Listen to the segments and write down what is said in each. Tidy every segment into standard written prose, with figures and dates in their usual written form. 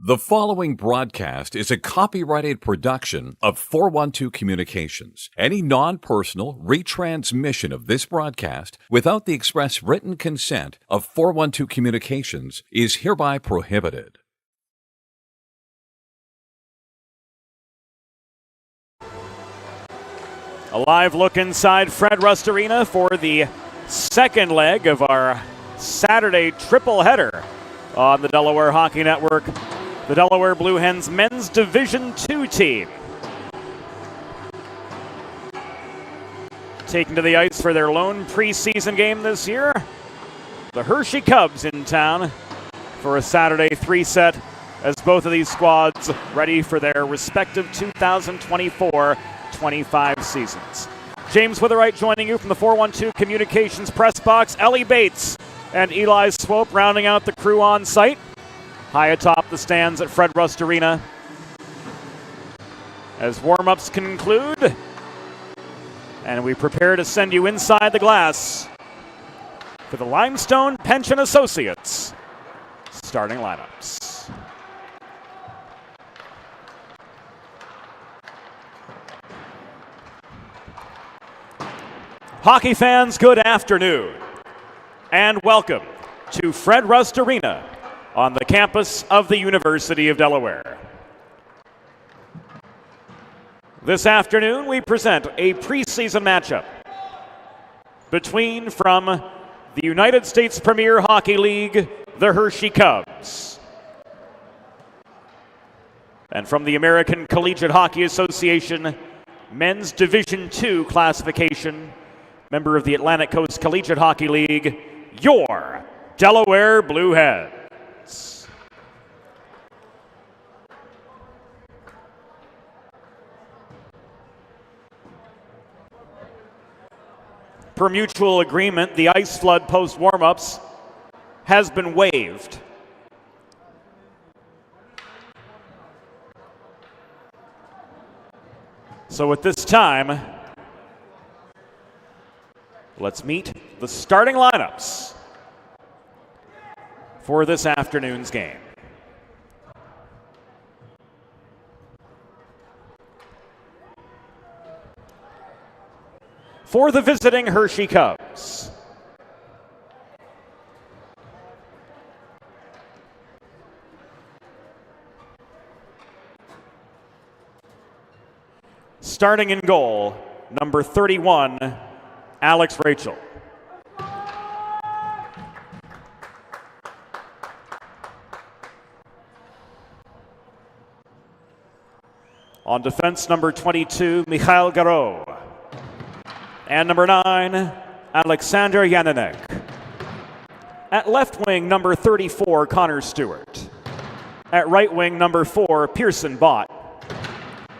The following broadcast is a copyrighted production of 412 Communications. Any non-personal retransmission of this broadcast without the express written consent of 412 Communications is hereby prohibited. A live look inside Fred Rust Arena for the second leg of our Saturday triple header on the Delaware Hockey Network. The Delaware Blue Hens men's Division II team taken to the ice for their lone preseason game this year. The Hershey Cubs in town for a Saturday three-set as both of these squads ready for their respective 2024-25 seasons. James Witherite joining you from the 412 Communications press box. Ellie Bates and Eli Swope rounding out the crew on site. High atop the stands at Fred Rust Arena as warm-ups conclude and we prepare to send you inside the glass for the Limestone Pension Associates starting lineups. Hockey fans, good afternoon and welcome to Fred Rust Arena on the campus of the University of Delaware. This afternoon, we present a preseason matchup between, from the United States Premier Hockey League, the Hershey Cubs, and from the American Collegiate Hockey Association, men's Division II classification, member of the Atlantic Coast Collegiate Hockey League, your Delaware Blue Hens. Per mutual agreement, the ice flood post warm-ups has been waived. So at this time, let's meet the starting lineups for this afternoon's game. For the visiting Hershey Cubs, starting in goal, number 31, Alex Rachel. On defense, number 22, Mikhail Garot. And number 9, Alexander Yaninek. At left wing, number 34, Connor Stewart. At right wing, number 4, Pearson Bott.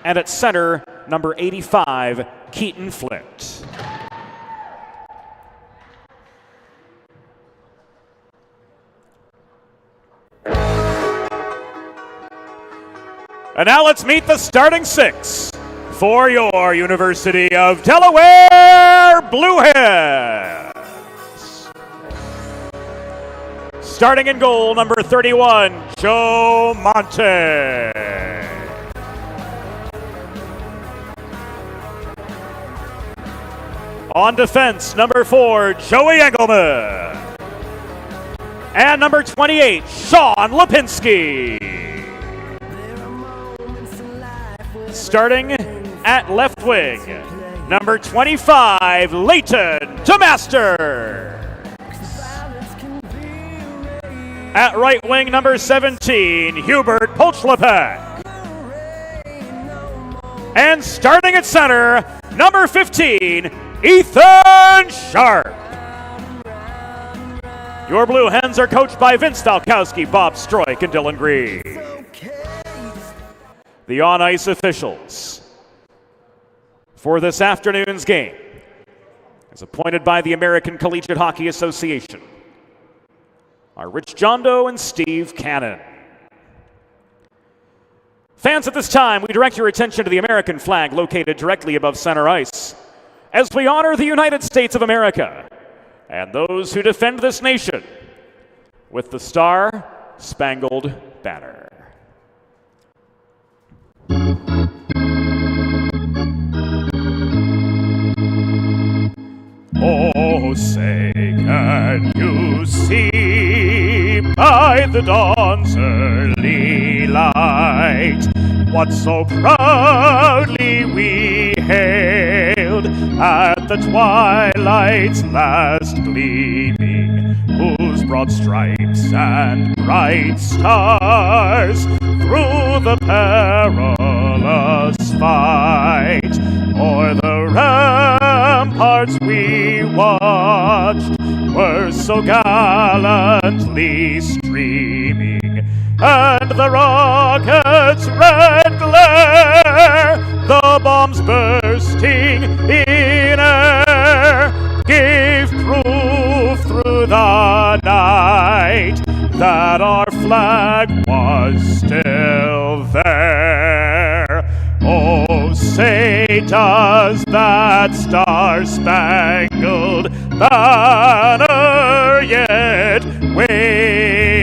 And at center, number 85, Keaton Flint. And now let's meet the starting six for your University of Delaware Blue Hens. Starting in goal, number 31, Joe Monte. On defense, number 4, Joey Engelman. And number 28, Sean Lipinski. Starting at left wing, number 25, Leighton DeMaster. At right wing, number 17, Hubert Polchlepek. And starting at center, number 15, Ethan Sharp. Your Blue Hens are coached by Vince Stalkowski, Bob Stroik, and Dylan Green. The on-ice officials for this afternoon's game is appointed by the American Collegiate Hockey Association are Rich Jondo and Steve Cannon. Fans, at this time, we direct your attention to the American flag located directly above center ice as we honor the United States of America and those who defend this nation with the Star Spangled Banner. Oh, say, can you see by the dawn's early light what so proudly we hailed at the twilight's last gleaming, whose broad stripes and bright stars through the perilous fight o'er the ramparts we watched were so gallantly streaming, and the rocket's red glare, the bombs bursting in air, gave proof through the night that our flag was still there. Oh, say does that star-spangled banner yet wave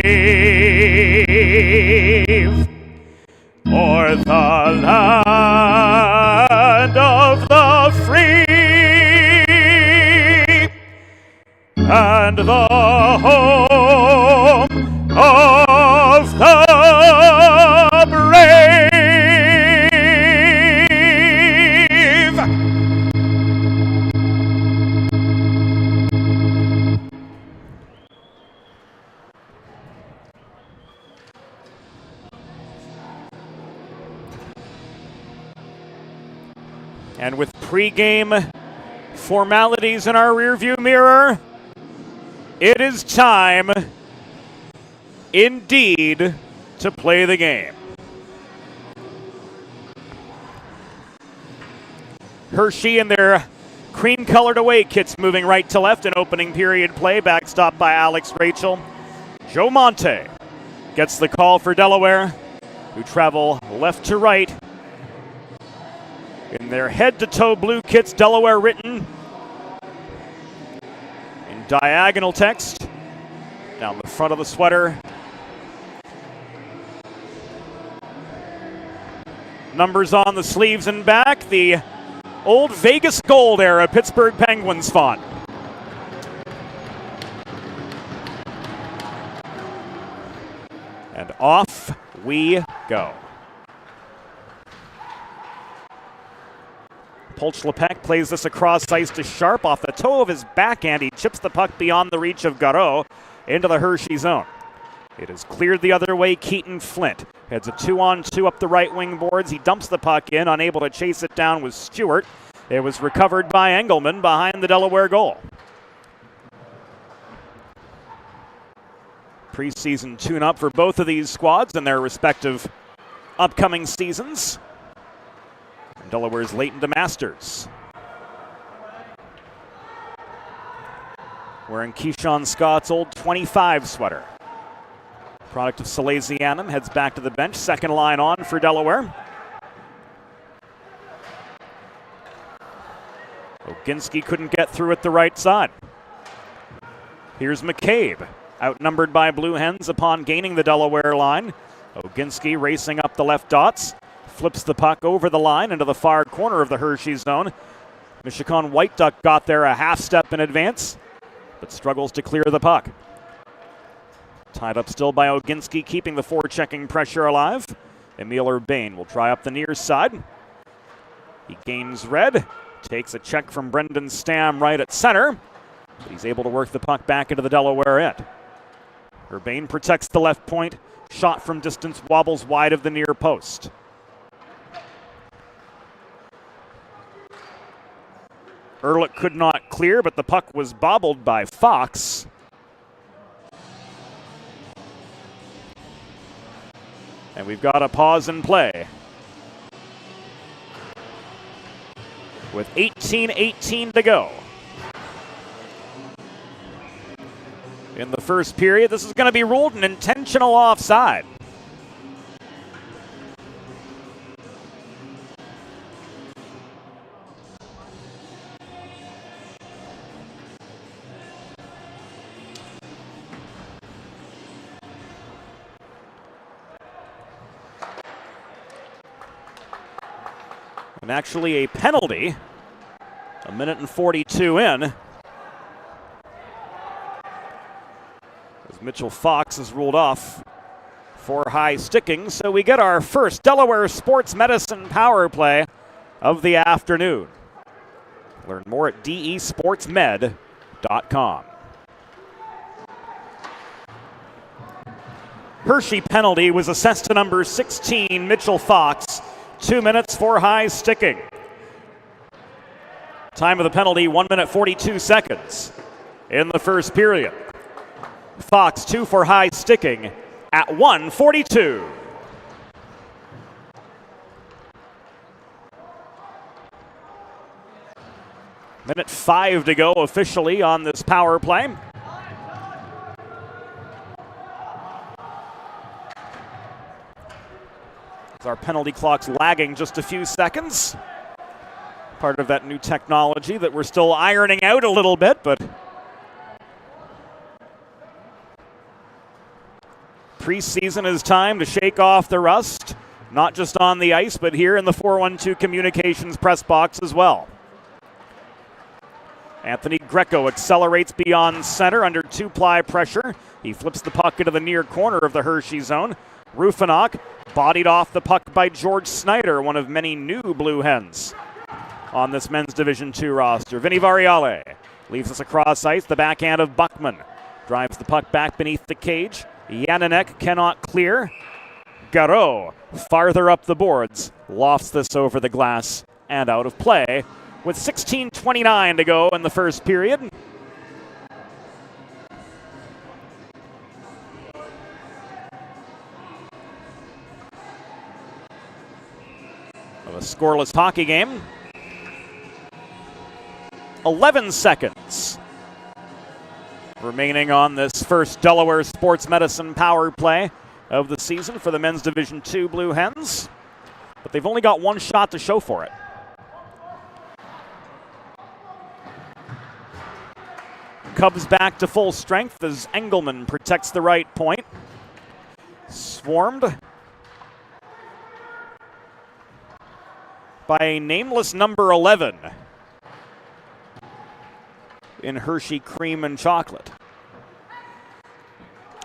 o'er the land of the free and the home of the brave. And with pregame formalities in our rearview mirror, it is time, indeed, to play the game. Hershey and their cream-colored away kits moving right to left in opening period play, backstopped by Alex Rachel. Joe Monte gets the call for Delaware, who travel left to right in their head-to-toe blue kits, Delaware written in diagonal text down the front of the sweater. Numbers on the sleeves and back, the old Vegas Gold era Pittsburgh Penguins font. And off we go. Polch-Lepek plays this across ice to Sharp. Off the toe of his backhand, he chips the puck beyond the reach of Garreau into the Hershey zone. It is cleared the other way. Keaton Flint heads a 2-on-2 up the right wing boards. He dumps the puck in, unable to chase it down with Stewart. It was recovered by Engelman behind the Delaware goal. Preseason tune-up for both of these squads in their respective upcoming seasons. And Delaware's Leighton DeMasters, wearing Keyshawn Scott's old 25 sweater. Product of Salesianum, heads back to the bench. Second line on for Delaware. Oginski couldn't get through at the right side. Here's McCabe, outnumbered by Blue Hens upon gaining the Delaware line. Oginski racing up the left dots, flips the puck over the line into the far corner of the Hershey zone. Michigan White Duck got there a half step in advance, but struggles to clear the puck. Tied up still by Oginski, keeping the forechecking pressure alive. Emil Urbane will try up the near side. He gains red, takes a check from Brendan Stam right at center, but he's able to work the puck back into the Delaware end. Urbane protects the left point. Shot from distance wobbles wide of the near post. Ehrlich could not clear, but the puck was bobbled by Fox. And we've got a pause in play. With 18:18 to go. In the first period, this is going to be ruled an intentional offside. And actually a penalty, a minute and 42 in, Mitchell Fox is ruled off for high sticking, so we get our first Delaware Sports Medicine power play of the afternoon. Learn more at desportsmed.com. Hershey penalty was assessed to number 16, Mitchell Fox. 2 minutes for high sticking. Time of the penalty, 1 minute 42 seconds in the first period. Fox 2 for high sticking at 1:42. Minute 5 to go officially on this power play. Our penalty clock's lagging just a few seconds. Part of that new technology that we're still ironing out a little bit, but preseason is time to shake off the rust, not just on the ice, but here in the 412 Communications press box as well. Anthony Greco accelerates beyond center under two-ply pressure. He flips the puck into the near corner of the Hershey zone. Rufinok bodied off the puck by George Snyder, one of many new Blue Hens on this men's Division II roster. Vinny Variale leaves us across ice. The backhand of Buckman drives the puck back beneath the cage. Yaninek cannot clear. Garreau farther up the boards lofts this over the glass and out of play with 16:29 to go in the first period. A scoreless hockey game. 11 seconds remaining on this first Delaware Sports Medicine power play of the season for the men's Division II Blue Hens. But they've only got one shot to show for it. Cubs back to full strength as Engelman protects the right point. Swarmed by a nameless number 11 in Hershey cream and chocolate.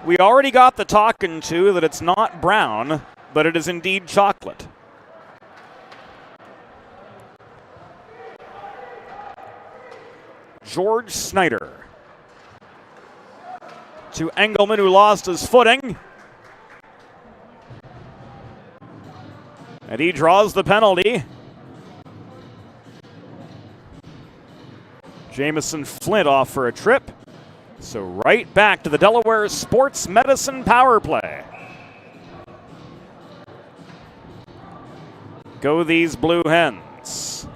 We already got the talking to that it's not brown, but it is indeed chocolate. George Snyder to Engelman, who lost his footing. And he draws the penalty. Jamison Flint off for a trip. So right back to the Delaware Sports Medicine power play. Go these Blue Hens.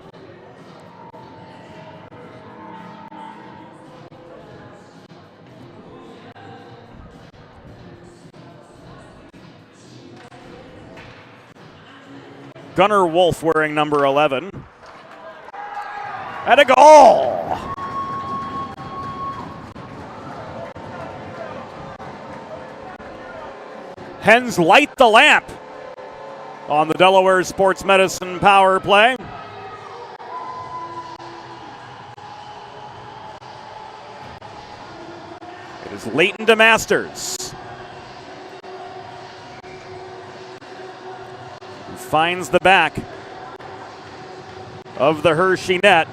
Gunnar Wolf wearing number 11. And a goal! Hens light the lamp on the Delaware Sports Medicine power play. It is Leighton DeMasters who finds the back of the Hershey net.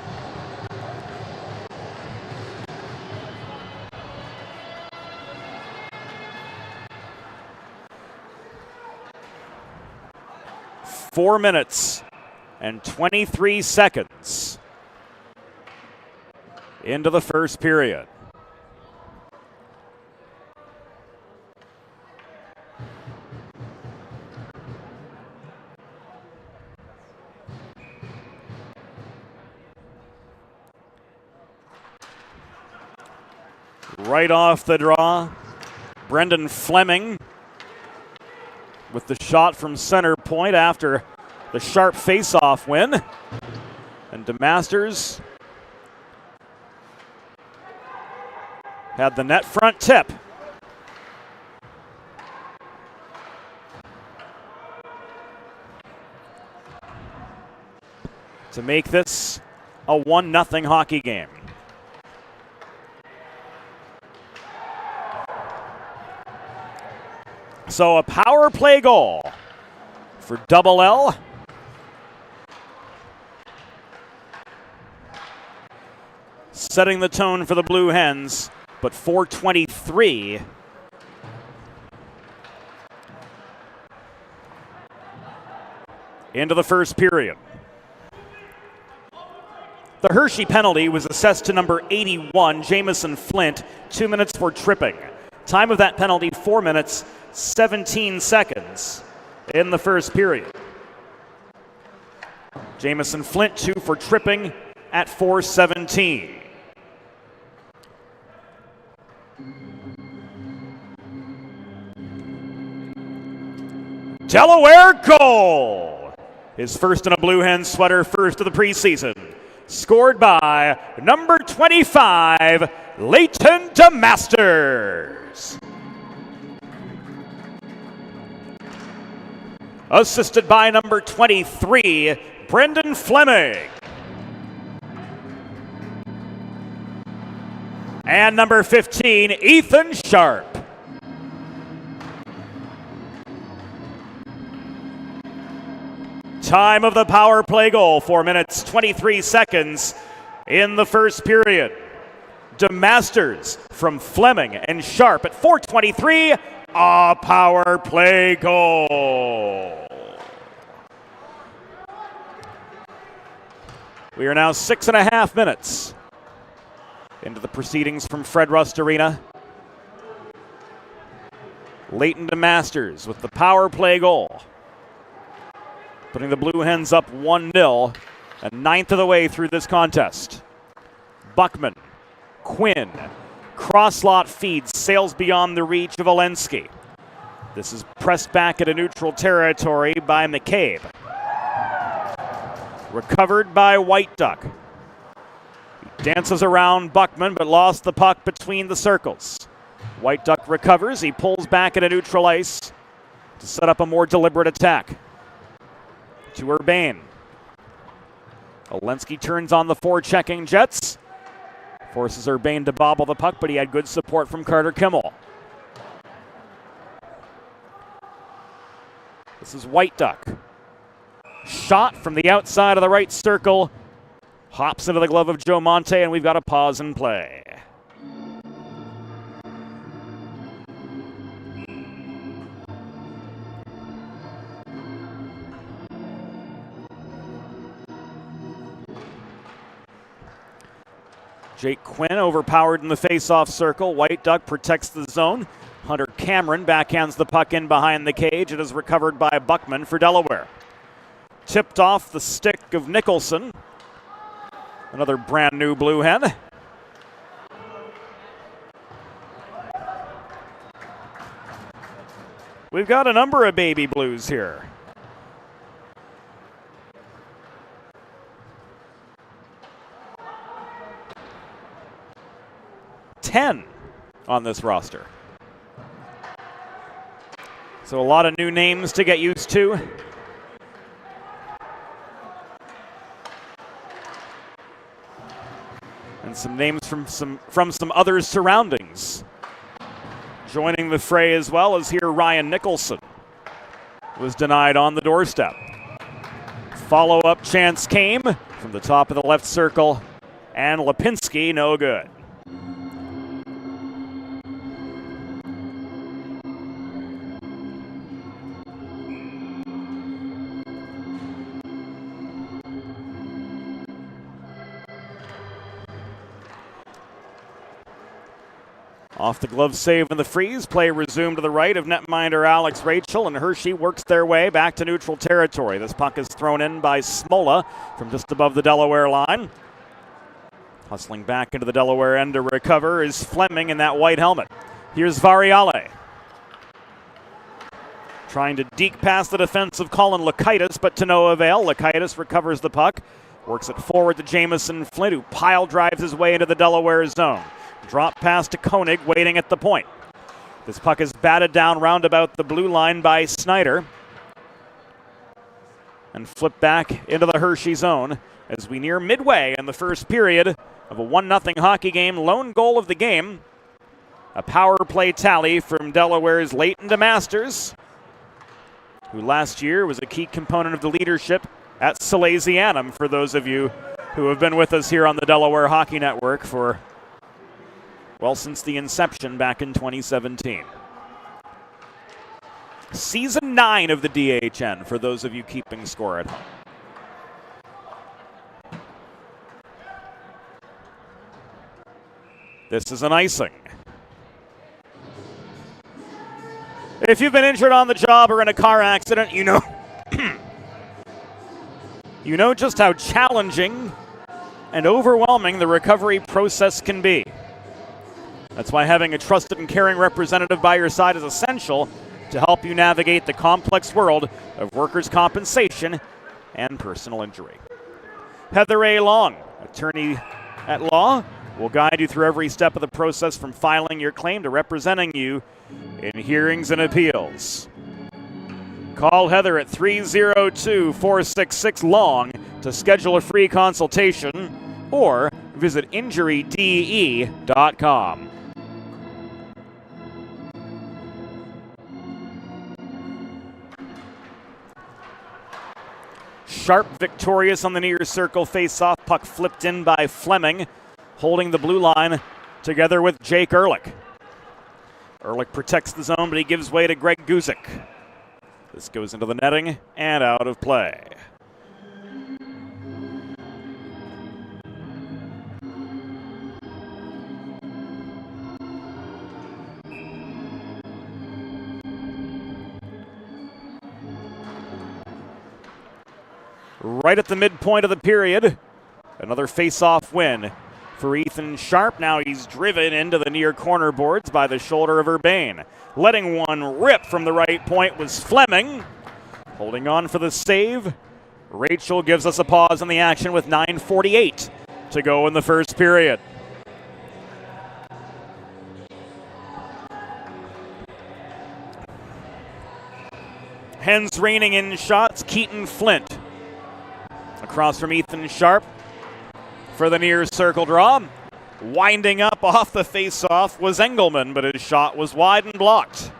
Four minutes and 23 seconds into the first period. Right off the draw, Brendan Fleming with the shot from center point after the sharp face-off win. And DeMasters had the net front tip. To make this a 1-0 hockey game. So a power play goal for Double L. Setting the tone for the Blue Hens, but 4:23 into the first period. The Hershey penalty was assessed to number 81, Jamison Flint, 2 minutes for tripping. Time of that penalty, 4 minutes, 17 seconds in the first period. Jamison Flint, 2 for tripping at 4:17. Delaware goal! His first in a Blue Hen sweater, first of the preseason. Scored by number 25, Leighton DeMasters. Assisted by number 23, Brendan Fleming. And number 15, Ethan Sharp. Time of the power play goal, 4 minutes, 23 seconds in the first period. DeMasters from Fleming and Sharp at 4:23, a power play goal. We are now 6.5 minutes into the proceedings from Fred Rust Arena. Leighton DeMasters with the power play goal, putting the Blue Hens up 1-0, a ninth of the way through this contest. Buckman, Quinn, cross-lot feeds, sails beyond the reach of Walensky. This is pressed back into neutral territory by McCabe. Recovered by White Duck. He dances around Buckman, but lost the puck between the circles. White Duck recovers, he pulls back into neutral ice to set up a more deliberate attack. To Urbane. Walensky turns on the forechecking Jets. Forces Urbane to bobble the puck, but he had good support from Carter Kimmel. This is White Duck. Shot from the outside of the right circle. Hops into the glove of Joe Monte, and we've got a pause in play. Jake Quinn overpowered in the face-off circle. White Duck protects the zone. Hunter Cameron backhands the puck in behind the cage. It is recovered by Buckman for Delaware. Tipped off the stick of Nicholson. Another brand new Blue Hen. We've got a number of baby blues here. Ten on this roster. So a lot of new names to get used to. And some names from some other surroundings. Joining the fray as well as here Ryan Nicholson was denied on the doorstep. Follow-up chance came from the top of the left circle, and Lipinski no good. Off the glove save in the freeze. Play resumed to the right of netminder Alex Rachel, and Hershey works their way back to neutral territory. This puck is thrown in by Smola from just above the Delaware line. Hustling back into the Delaware end to recover is Fleming in that white helmet. Here's Variale. Trying to deke past the defense of Colin Lakaitis, but to no avail. Lakaitis recovers the puck, works it forward to Jamison Flint, who pile drives his way into the Delaware zone. Drop pass to Koenig, waiting at the point. This puck is batted down round about the blue line by Snyder. And flipped back into the Hershey zone as we near midway in the first period of a 1-0 hockey game. Lone goal of the game A power play tally from Delaware's Leighton DeMasters, who last year was a key component of the leadership at Salesianum, for those of you who have been with us here on the Delaware Hockey Network for, well, since the inception back in 2017. Season 9 of the DHN, for those of you keeping score at home. This is an icing. If you've been injured on the job or in a car accident, you know you know just how challenging and overwhelming the recovery process can be. That's why having a trusted and caring representative by your side is essential to help you navigate the complex world of workers' compensation and personal injury. Heather A. Long, attorney at law, will guide you through every step of the process from filing your claim to representing you in hearings and appeals. Call Heather at 302-466-LONG to schedule a free consultation or visit injuryde.com. Sharp victorious on the near circle face-off. Puck flipped in by Fleming, holding the blue line together with Jake Ehrlich. Ehrlich protects the zone, but he gives way to Greg Guzik. This goes into the netting and out of play. Right at the midpoint of the period, another face-off win for Ethan Sharp. Now he's driven into the near corner boards by the shoulder of Urbane. Letting one rip from the right point was Fleming. Holding on for the save. Rachel gives us a pause in the action with 9:48 to go in the first period. Hens reining in shots. Keaton Flint across from Ethan Sharp for the near circle draw. Winding up off the face-off was Engelman, but his shot was wide and blocked.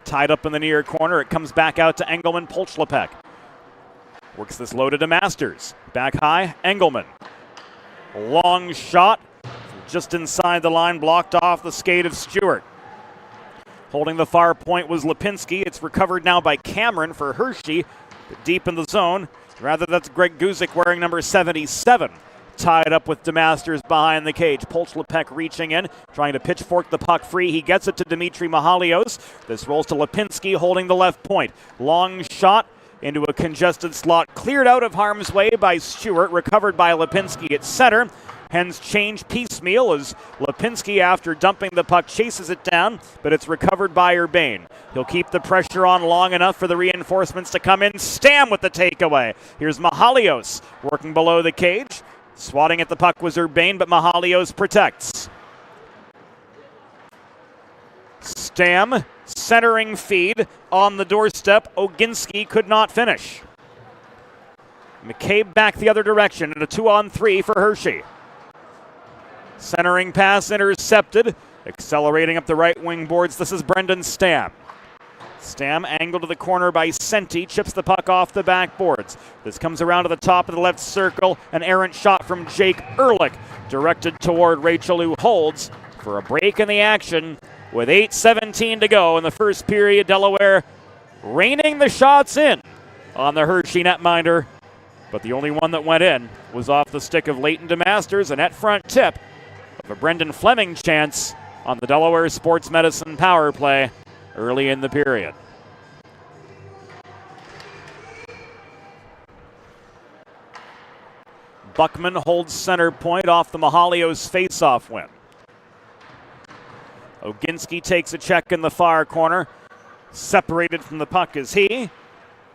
Tied up in the near corner. It comes back out to Engelman. Polchlepek works this loaded to Masters. Back high, Engelman. Long shot just inside the line, blocked off the skate of Stewart. Holding the far point was Lipinski. It's recovered now by Cameron for Hershey, deep in the zone. Rather, that's Greg Guzik wearing number 77. Tied up with DeMasters behind the cage. Polchlepek reaching in, trying to pitchfork the puck free. He gets it to Dmitry Mahalios. This rolls to Lipinski holding the left point. Long shot into a congested slot. Cleared out of harm's way by Stewart. Recovered by Lipinski at center. Hens change piecemeal as Lipinski, after dumping the puck, chases it down, but it's recovered by Urbane. He'll keep the pressure on long enough for the reinforcements to come in. Stam with the takeaway. Here's Mahalios working below the cage. Swatting at the puck was Urbane, but Mahalios protects. Stam, centering feed on the doorstep. Oginski could not finish. McCabe back the other direction in a 2-on-3 for Hershey. Centering pass intercepted. Accelerating up the right wing boards. This is Brendan Stam. Stam angled to the corner by Senti. Chips the puck off the backboards. This comes around to the top of the left circle. An errant shot from Jake Ehrlich directed toward Rachel, who holds for a break in the action with 8:17 to go in the first period. Delaware reining the shots in on the Hershey netminder, but the only one that went in was off the stick of Leighton DeMasters. A net front tip of a Brendan Fleming chance on the Delaware Sports Medicine power play early in the period. Buckman holds center point off the Mahalios face-off win. Oginski takes a check in the far corner. Separated from the puck is he.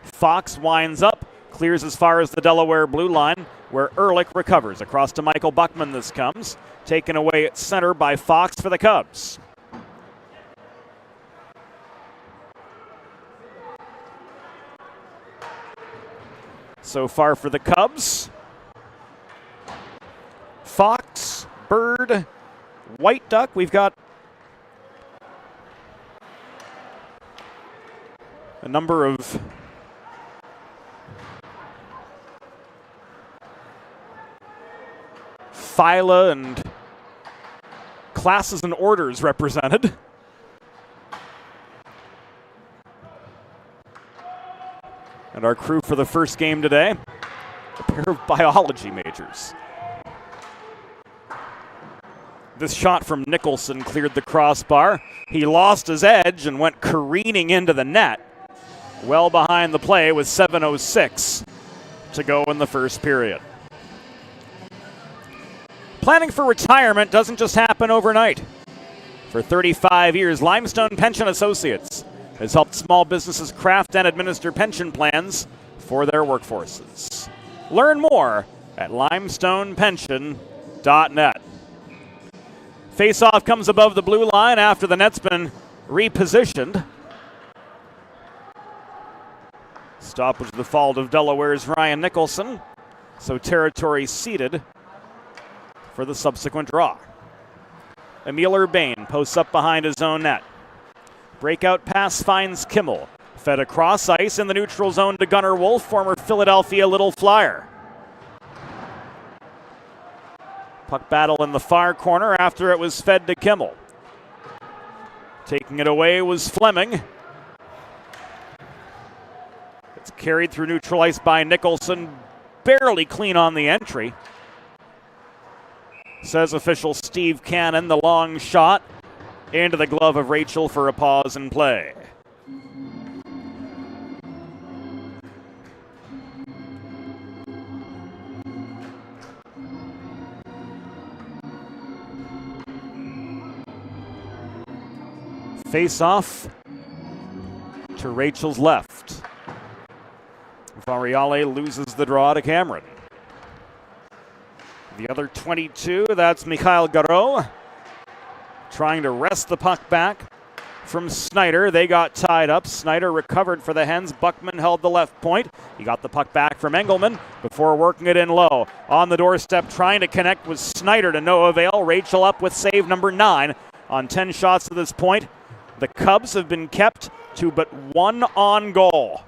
Fox winds up, clears as far as the Delaware blue line, where Ehrlich recovers. Across to Michael Buckman this comes. Taken away at center by Fox for the Cubs. So far for the Cubs, Fox, Bird, White Duck. We've got a number of phyla and classes and orders represented. And our crew for the first game today, a pair of biology majors. This shot from Nicholson cleared the crossbar. He lost his edge and went careening into the net. Well behind the play with 7:06 to go in the first period. Planning for retirement doesn't just happen overnight. For 35 years, Limestone Pension Associates has helped small businesses craft and administer pension plans for their workforces. Learn more at limestonepension.net. Face-off comes above the blue line after the net's been repositioned. Stop was the fault of Delaware's Ryan Nicholson, so territory ceded for the subsequent draw. Emil Urbain posts up behind his own net. Breakout pass finds Kimmel. Fed across ice in the neutral zone to Gunnar Wolf, former Philadelphia Little Flyer. Puck battle in the far corner after it was fed to Kimmel. Taking it away was Fleming. It's carried through neutral ice by Nicholson, barely clean on the entry. Says official Steve Cannon, the long shot into the glove of Rachel for a pause in play. Face-off to Rachel's left. Variale loses the draw to Cameron. The other 22, that's Mikhail Garot, trying to wrest the puck back from Snyder. They got tied up. Snyder recovered for the Hens. Buckman held the left point. He got the puck back from Engelman before working it in low. On the doorstep, trying to connect with Snyder to no avail. Rachel up with save number 9 on 10 shots to this point. The Cubs have been kept to but one on goal.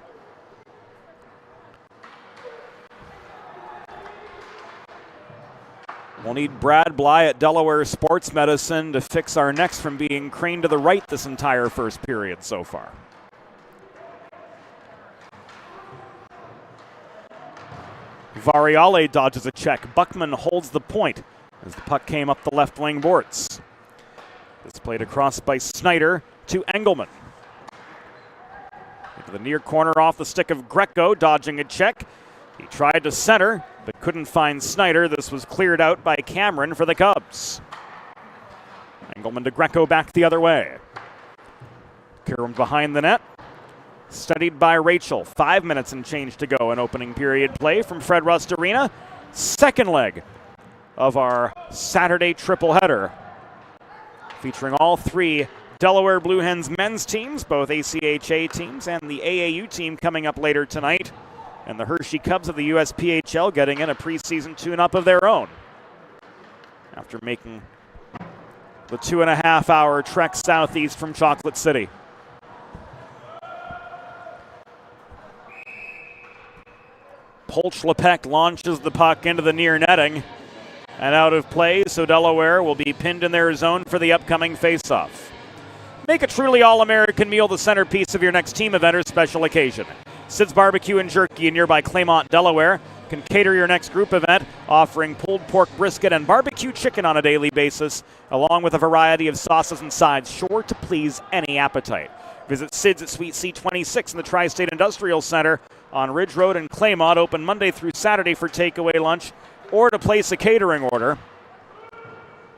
We'll need Brad Bly at Delaware Sports Medicine to fix our necks from being craned to the right this entire first period so far. Variale dodges a check. Buckman holds the point as the puck came up the left wing boards. It's played across by Snyder to Engelman. Into the near corner off the stick of Greco, dodging a check. He tried to center, but couldn't find Snyder. This was cleared out by Cameron for the Cubs. Engelman to Greco back the other way. Karam behind the net. Studied by Rachel. 5 minutes and change to go in opening period play from Fred Rust Arena. Second leg of our Saturday triple header, featuring all 3 Delaware Blue Hens men's teams, both ACHA teams and the AAU team coming up later tonight. And the Hershey Cubs of the USPHL getting in a preseason tune-up of their own after making the 2.5-hour trek southeast from Chocolate City. Polch-Lepek launches the puck into the near netting and out of play, so Delaware will be pinned in their zone for the upcoming face-off. Make a truly all-American meal the centerpiece of your next team event or special occasion. Sid's Barbecue and Jerky in nearby Claymont, Delaware can cater your next group event, offering pulled pork brisket and barbecue chicken on a daily basis, along with a variety of sauces and sides, sure to please any appetite. Visit Sid's at Suite C26 in the Tri-State Industrial Center on Ridge Road in Claymont, open Monday through Saturday for takeaway lunch, or to place a catering order.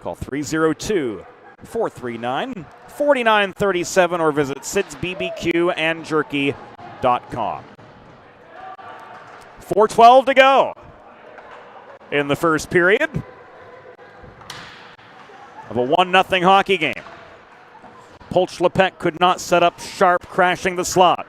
Call 302-439-4937 or visit sidsbbqandjerky.com. 4:12 to go in the first period of a 1-0 hockey game. Polch-Lepek could not set up sharp, crashing the slot.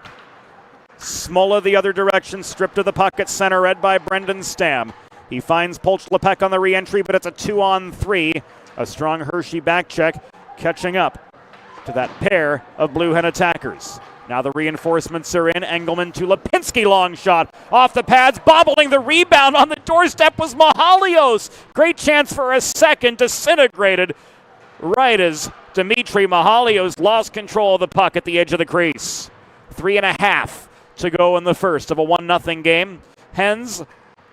Smola the other direction, stripped of the puck at center, read by Brendan Stam. He finds Polch-Lepek on the re-entry, but it's a 2-on-3. A strong Hershey back check, catching up to that pair of Blue Hen attackers. Now the reinforcements are in. Engelman to Lipinski, long shot. Off the pads, bobbling the rebound on the doorstep was Mahalios. Great chance for a second, disintegrated right as Dimitri Mahalios lost control of the puck at the edge of the crease. 3.5 to go in the first of a 1-0 game. Hens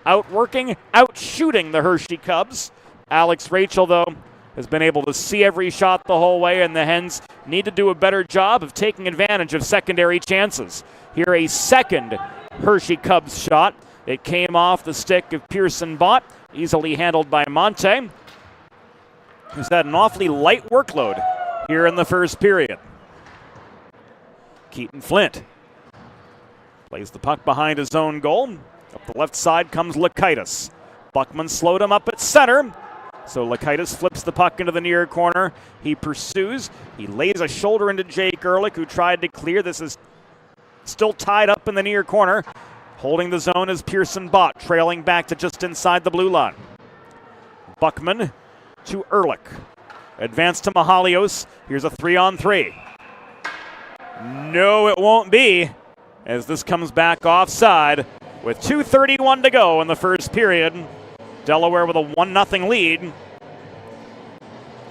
outworking, outshooting the Hershey Cubs. Alex Rachel, though, has been able to see every shot the whole way, and the Hens need to do a better job of taking advantage of secondary chances. Here a second Hershey Cubs shot. It came off the stick of Pearson Bott, easily handled by Monte, who's had an awfully light workload here in the first period. Keaton Flint plays the puck behind his own goal. Up the left side comes Lakaitis. Buckman slowed him up at center. So Lakaitis flips the puck into the near corner. He pursues. He lays a shoulder into Jake Ehrlich, who tried to clear. This is still tied up in the near corner. Holding the zone is Pearson Bott, trailing back to just inside the blue line. Buckman to Ehrlich. Advance to Mahalios. Here's a 3-on-3. No, it won't be, as this comes back offside with 2:31 to go in the first period. Delaware with a 1-0 lead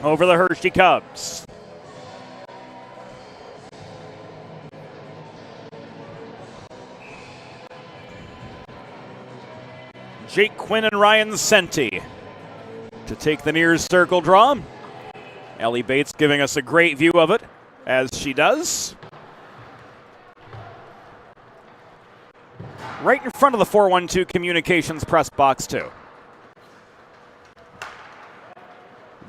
over the Hershey Cubs. Jake Quinn and Ryan Senti to take the near circle draw. Ellie Bates giving us a great view of it, as she does. Right in front of the 412 Communications press box, too.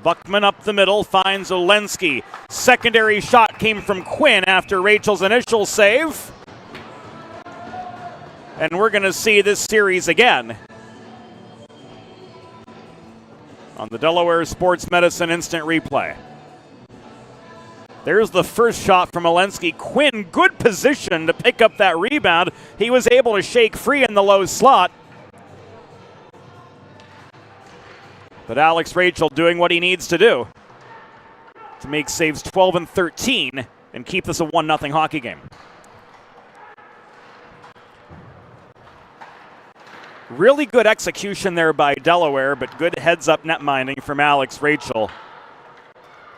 Buckman up the middle, finds Olensky. Secondary shot came from Quinn after Rachel's initial save. And we're going to see this series again on the Delaware Sports Medicine Instant Replay. There's the first shot from Olensky. Quinn, good position to pick up that rebound. He was able to shake free in the low slot. But Alex Rachel doing what he needs to do to make saves 12 and 13 and keep this a 1-0 hockey game. Really good execution there by Delaware, but good heads-up net minding from Alex Rachel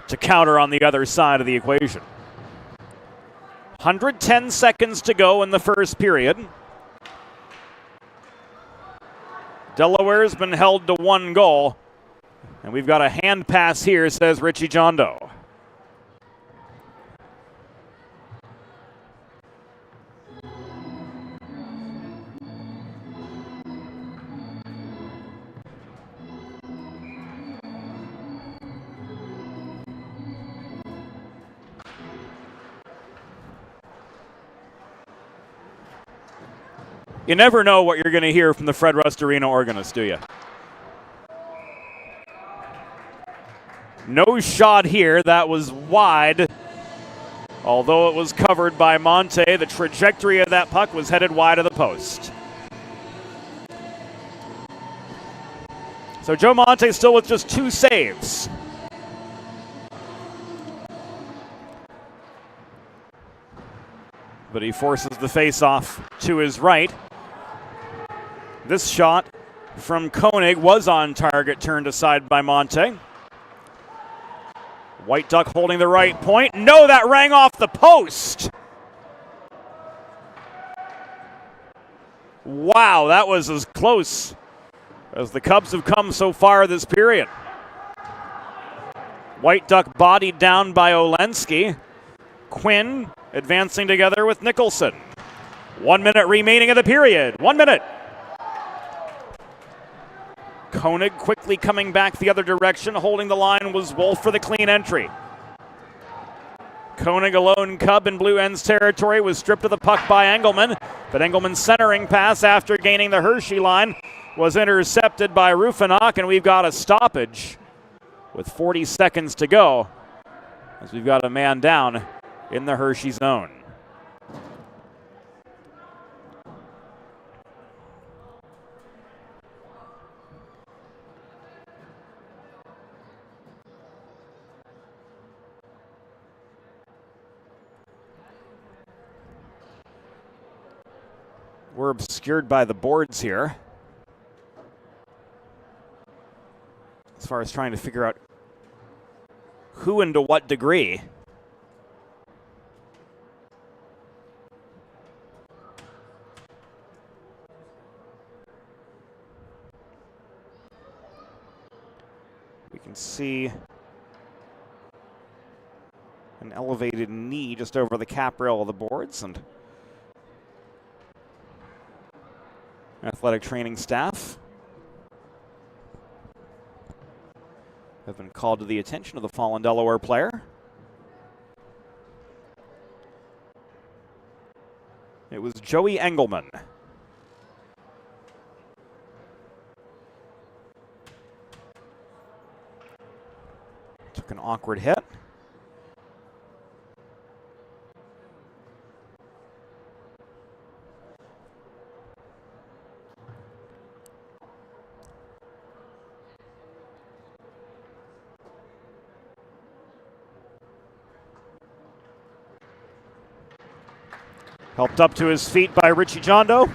to counter on the other side of the equation. 110 seconds to go in the first period. Delaware's been held to 1 goal. And we've got a hand pass here, says Richie John Doe. You never know what you're going to hear from the Fred Rust Arena organist, do you? No shot here. That was wide. Although it was covered by Monte, the trajectory of that puck was headed wide of the post. So Joe Monte still with just 2 saves. But he forces the face-off to his right. This shot from Koenig was on target, turned aside by Monte. White Duck holding the right point. No, that rang off the post. Wow, that was as close as the Cubs have come so far this period. White Duck bodied down by Olensky. Quinn advancing together with Nicholson. 1 minute remaining of the period. 1 minute. Koenig quickly coming back the other direction. Holding the line was Wolf for the clean entry. Koenig, a lone Cub in Blue Ends territory, was stripped of the puck by Engelman. But Engelman's centering pass after gaining the Hershey line was intercepted by Rufinach, and we've got a stoppage with 40 seconds to go as we've got a man down in the Hershey zone. We're obscured by the boards here, as far as trying to figure out who and to what degree. We can see an elevated knee just over the cap rail of the boards, and athletic training staff have been called to the attention of the fallen Delaware player. It was Joey Engelman. Took an awkward hit. Helped up to his feet by Richie Jondo.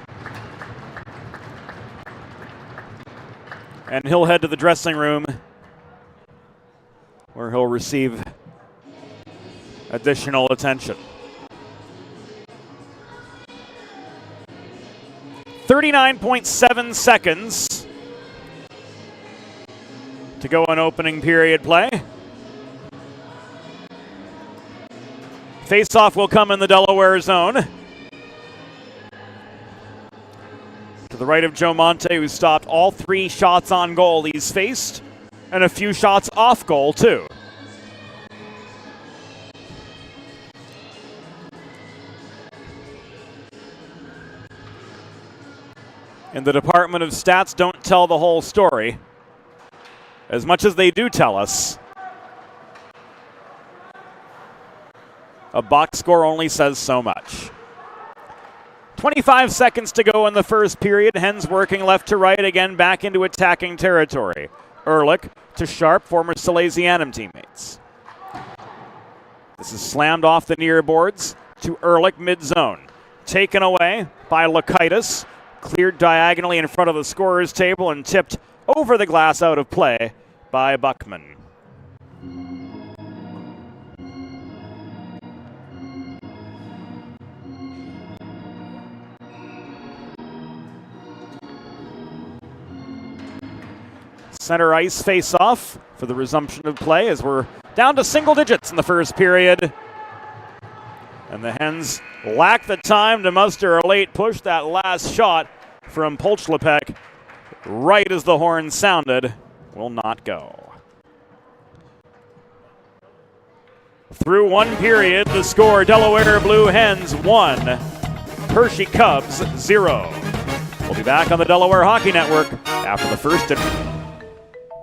And he'll head to the dressing room, where he'll receive additional attention. 39.7 seconds to go in opening period play. Face-off will come in the Delaware zone. To the right of Joe Monte, who stopped all 3 shots on goal he's faced, and a few shots off goal, too. In the Department of Stats, don't tell the whole story. As much as they do tell us, a box score only says so much. 25 seconds to go in the first period. Hens working left to right, again back into attacking territory. Ehrlich to Sharp, former Salesianum teammates. This is slammed off the near boards to Ehrlich mid-zone. Taken away by Lakaitis. Cleared diagonally in front of the scorer's table and tipped over the glass out of play by Buckman. Center ice face-off for the resumption of play as we're down to single digits in the first period. And the Hens lack the time to muster a late push. That last shot from Polchlepek, right as the horn sounded, will not go. Through one period, the score, Delaware Blue Hens 1, Hershey Cubs 0. We'll be back on the Delaware Hockey Network after the first.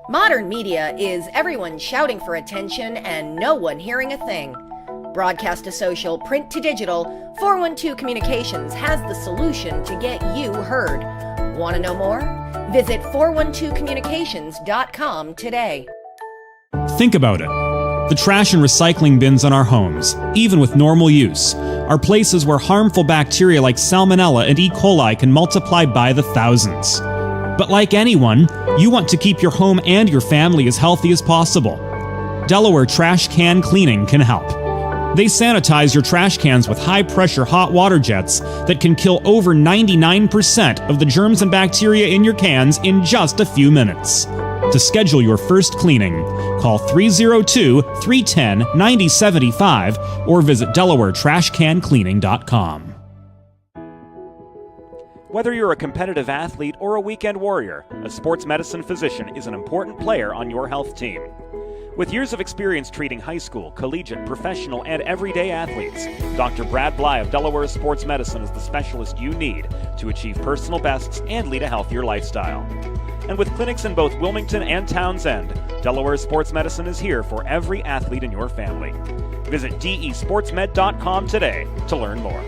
Modern media is everyone shouting for attention and no one hearing a thing. Broadcast to social, print to digital, 412 Communications has the solution to get you heard. Want to know more? Visit 412communications.com today. Think about it. The trash and recycling bins in our homes, even with normal use, are places where harmful bacteria like Salmonella and E. coli can multiply by the thousands. But like anyone, you want to keep your home and your family as healthy as possible. Delaware Trash Can Cleaning can help. They sanitize your trash cans with high-pressure hot water jets that can kill over 99% of the germs and bacteria in your cans in just a few minutes. To schedule your first cleaning, call 302-310-9075 or visit DelawareTrashCanCleaning.com. Whether you're a competitive athlete or a weekend warrior, a sports medicine physician is an important player on your health team. With years of experience treating high school, collegiate, professional, and everyday athletes, Dr. Brad Bly of Delaware Sports Medicine is the specialist you need to achieve personal bests and lead a healthier lifestyle. And with clinics in both Wilmington and Townsend, Delaware Sports Medicine is here for every athlete in your family. Visit desportsmed.com today to learn more.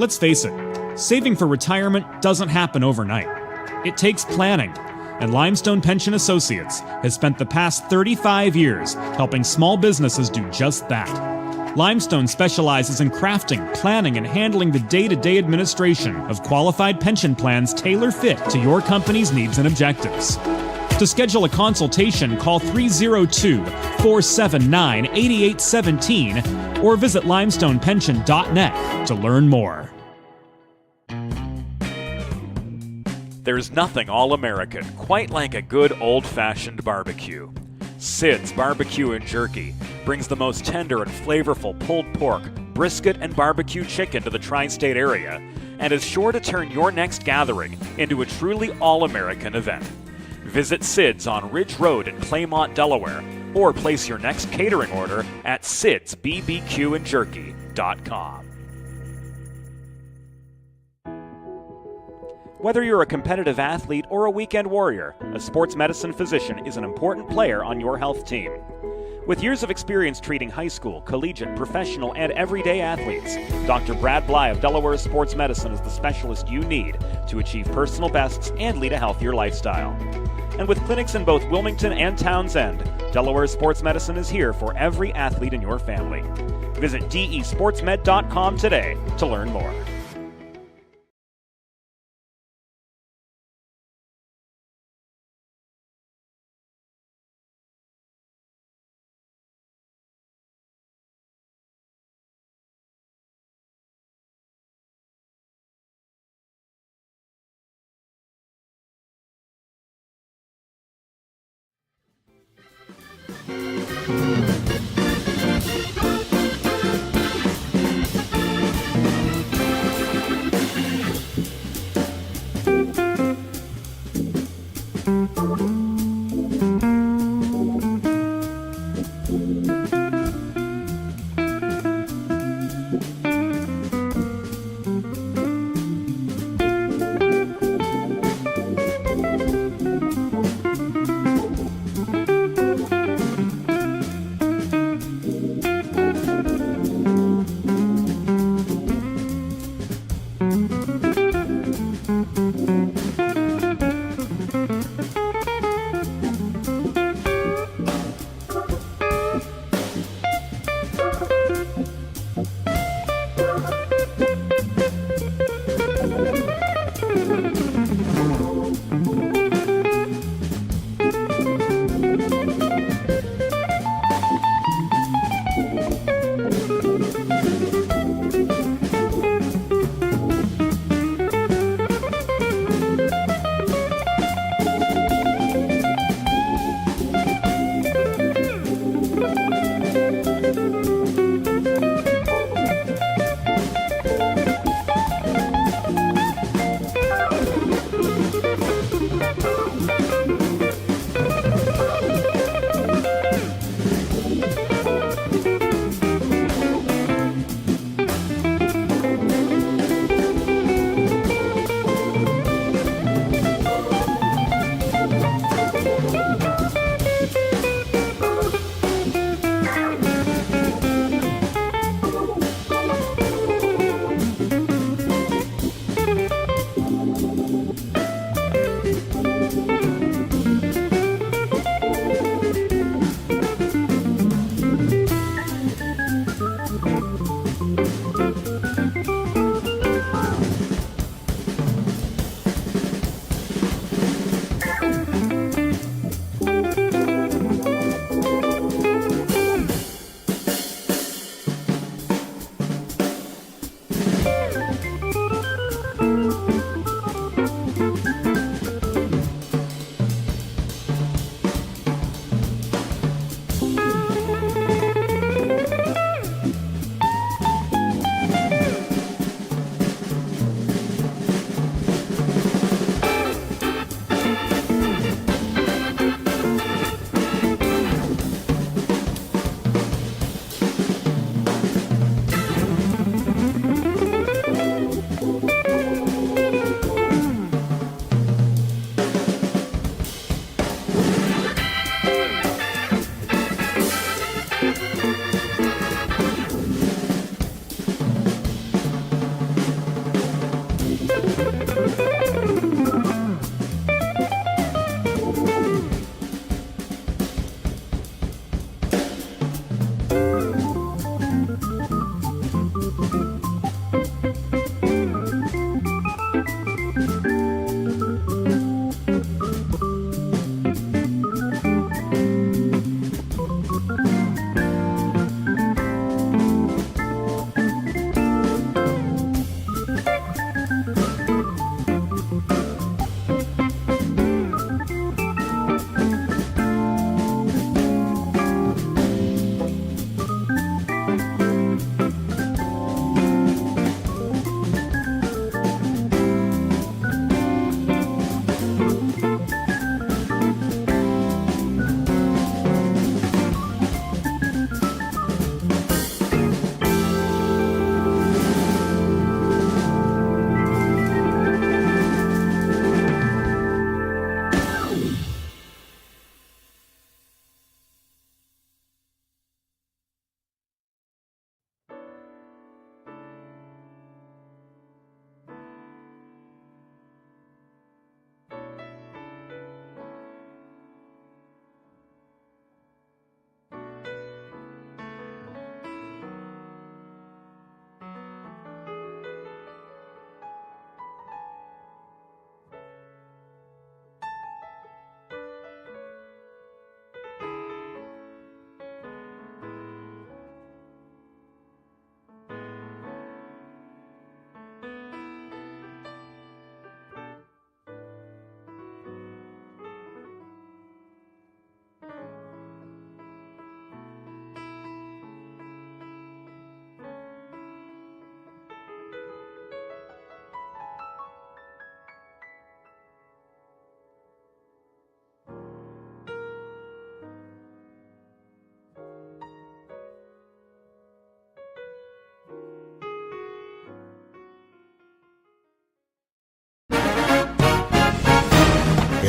Let's face it, saving for retirement doesn't happen overnight. It takes planning, and Limestone Pension Associates has spent the past 35 years helping small businesses do just that. Limestone specializes in crafting, planning, and handling the day-to-day administration of qualified pension plans tailor-fit to your company's needs and objectives. To schedule a consultation, call 302-479-8817 or visit limestonepension.net to learn more. There's nothing all-American quite like a good old-fashioned barbecue. Sid's Barbecue and Jerky brings the most tender and flavorful pulled pork, brisket, and barbecue chicken to the tri-state area and is sure to turn your next gathering into a truly all-American event. Visit Sid's on Ridge Road in Claymont, Delaware, or place your next catering order at sidsbbqandjerky.com. Whether you're a competitive athlete or a weekend warrior, a sports medicine physician is an important player on your health team. With years of experience treating high school, collegiate, professional, and everyday athletes, Dr. Brad Bly of Delaware Sports Medicine is the specialist you need to achieve personal bests and lead a healthier lifestyle. And with clinics in both Wilmington and Townsend, Delaware Sports Medicine is here for every athlete in your family. Visit desportsmed.com today to learn more.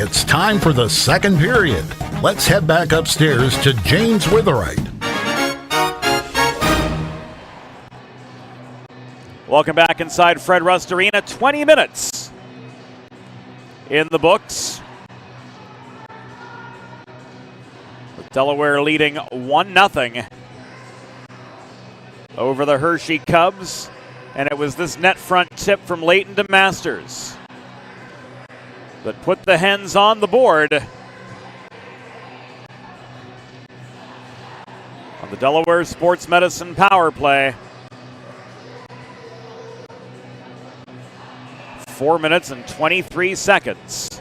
It's time for the second period. Let's head back upstairs to James Witherite. Welcome back inside Fred Rust Arena. 20 minutes in the books. With Delaware leading 1-0 over the Hershey Cubs. And it was this net front tip from Leighton to Masters that put the Hens on the board. On the Delaware Sports Medicine power play. 4 minutes and 23 seconds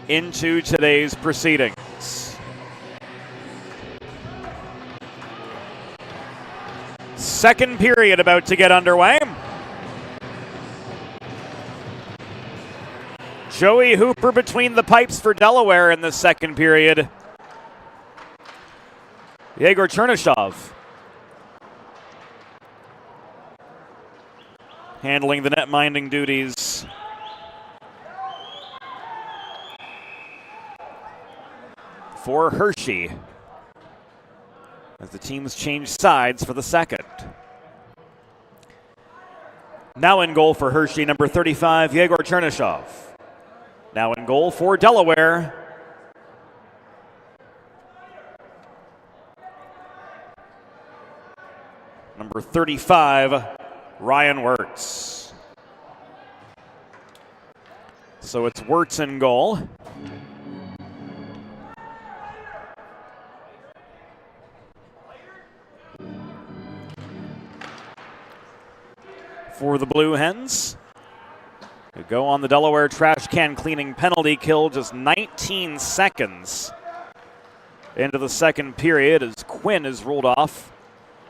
into today's proceedings. Second period about to get underway. Joey Hooper between the pipes for Delaware in the second period. Yegor Chernyshov handling the net minding duties. For Hershey, as the teams change sides for the second. Now in goal for Hershey, number 35, Yegor Chernyshov. Now in goal for Delaware, number 35, Ryan Wirtz. So it's Wirtz in goal. For the Blue Hens, who go on the Delaware trash can cleaning penalty kill just 19 seconds into the second period as Quinn is ruled off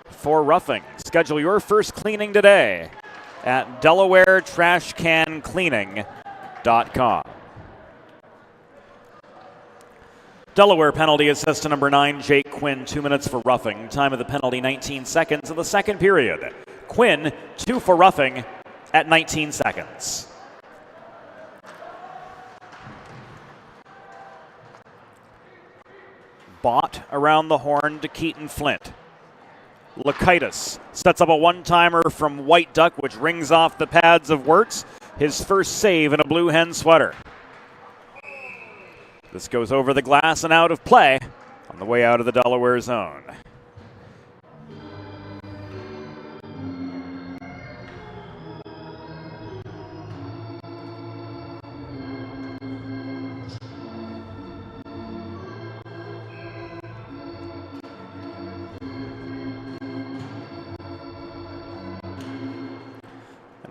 for roughing. Schedule your first cleaning today at DelawareTrashCanCleaning.com. Delaware penalty assist to number 9, Jake Quinn, 2 minutes for roughing. Time of the penalty, 19 seconds in the second period. Quinn, 2 for roughing at 19 seconds. Bott around the horn to Keaton Flint. Lakaitis sets up a one-timer from White Duck, which rings off the pads of Wirtz. His first save in a Blue Hen sweater. This goes over the glass and out of play on the way out of the Delaware zone.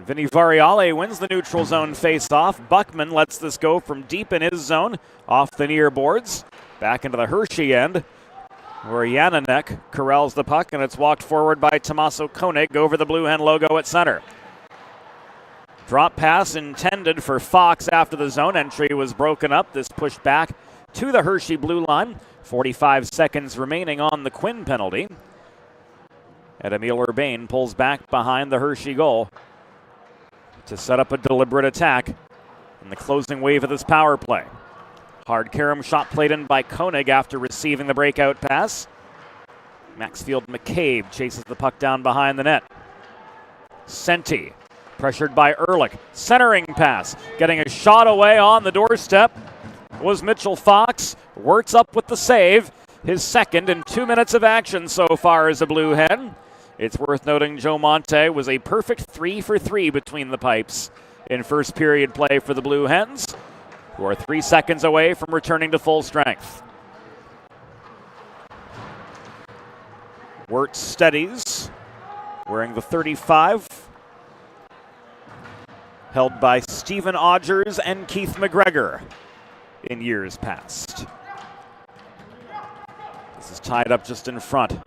Vinny Variale wins the neutral zone face-off. Buckman lets this go from deep in his zone, off the near boards, back into the Hershey end, where Yananek corrals the puck, and it's walked forward by Tommaso Koenig over the Blue Hen logo at center. Drop pass intended for Fox after the zone entry was broken up. This pushed back to the Hershey blue line. 45 seconds remaining on the Quinn penalty. And Emil Urbain pulls back behind the Hershey goal to set up a deliberate attack in the closing wave of this power play. Hard carom shot played in by Koenig after receiving the breakout pass. Maxfield McCabe chases the puck down behind the net. Senti, pressured by Ehrlich. Centering pass, getting a shot away on the doorstep was Mitchell Fox. Wirtz up with the save. His second in 2 minutes of action so far as a Blue Hen. It's worth noting Joe Monte was a perfect 3 for 3 between the pipes in first period play for the Blue Hens, who are 3 seconds away from returning to full strength. Wirtz steadies, wearing the 35, held by Stephen Odgers and Keith McGregor in years past. This is tied up just in front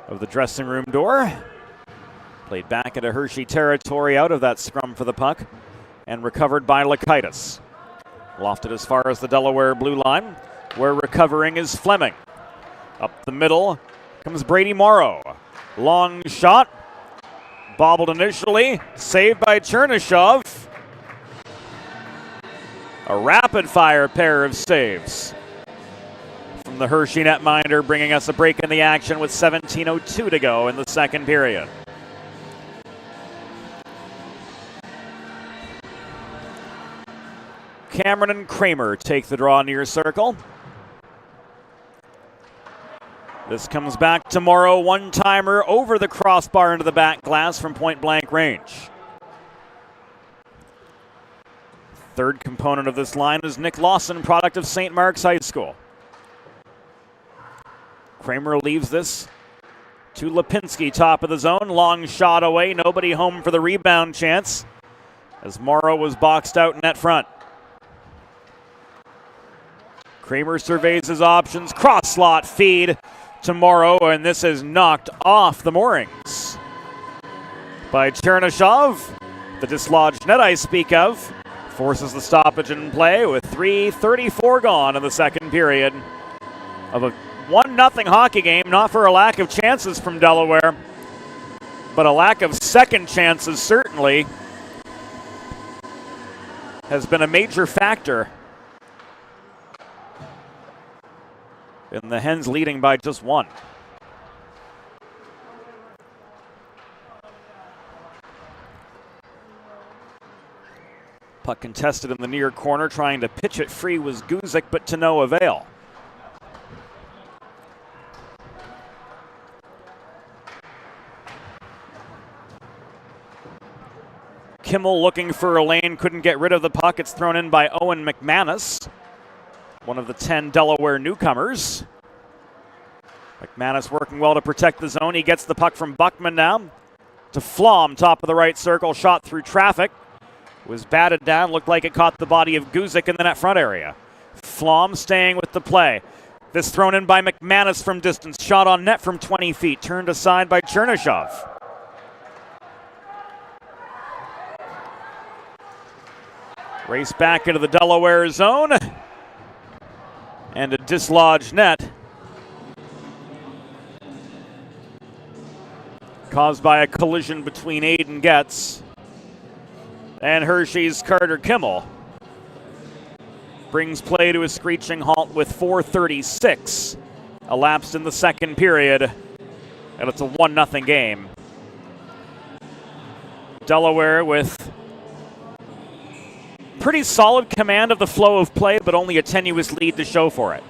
of the dressing room door. Played back into Hershey territory out of that scrum for the puck and recovered by Lakaitis. Lofted as far as the Delaware blue line, where recovering is Fleming. Up the middle comes Brady Morrow. Long shot, bobbled initially, saved by Chernyshov. A rapid-fire pair of saves from the Hershey netminder, bringing us a break in the action with 17:02 to go in the second period. Cameron and Kramer take the draw near circle. This comes back to Morrow, one-timer over the crossbar into the back glass from point-blank range. Third component of this line is Nick Lawson, product of St. Mark's High School. Kramer leaves this to Lipinski, top of the zone. Long shot away, nobody home for the rebound chance as Morrow was boxed out net front. Kramer surveys his options, cross-slot feed to Morrow, and this is knocked off the moorings by Chernyshov. The dislodged net I speak of forces the stoppage in play with 3:34 gone in the second period of a 1-0 hockey game, not for a lack of chances from Delaware, but a lack of second chances certainly has been a major factor in the Hens leading by just one. Puck contested in the near corner, trying to pitch it free was Guzik, but to no avail. Kimmel looking for a lane, couldn't get rid of the puck. It's thrown in by Owen McManus, one of the 10 Delaware newcomers. McManus working well to protect the zone. He gets the puck from Buckman now to Flom, top of the right circle, shot through traffic. Was batted down, looked like it caught the body of Guzik in the net front area. Flom staying with the play. This thrown in by McManus from distance. Shot on net from 20 feet, turned aside by Chernyshov. Race back into the Delaware zone. And a dislodged net caused by a collision between Aiden Getz and Hershey's Carter Kimmel. Brings play to a screeching halt with 4:36 elapsed in the second period, and it's a 1-0 game. Delaware with pretty solid command of the flow of play, but only a tenuous lead to show for it.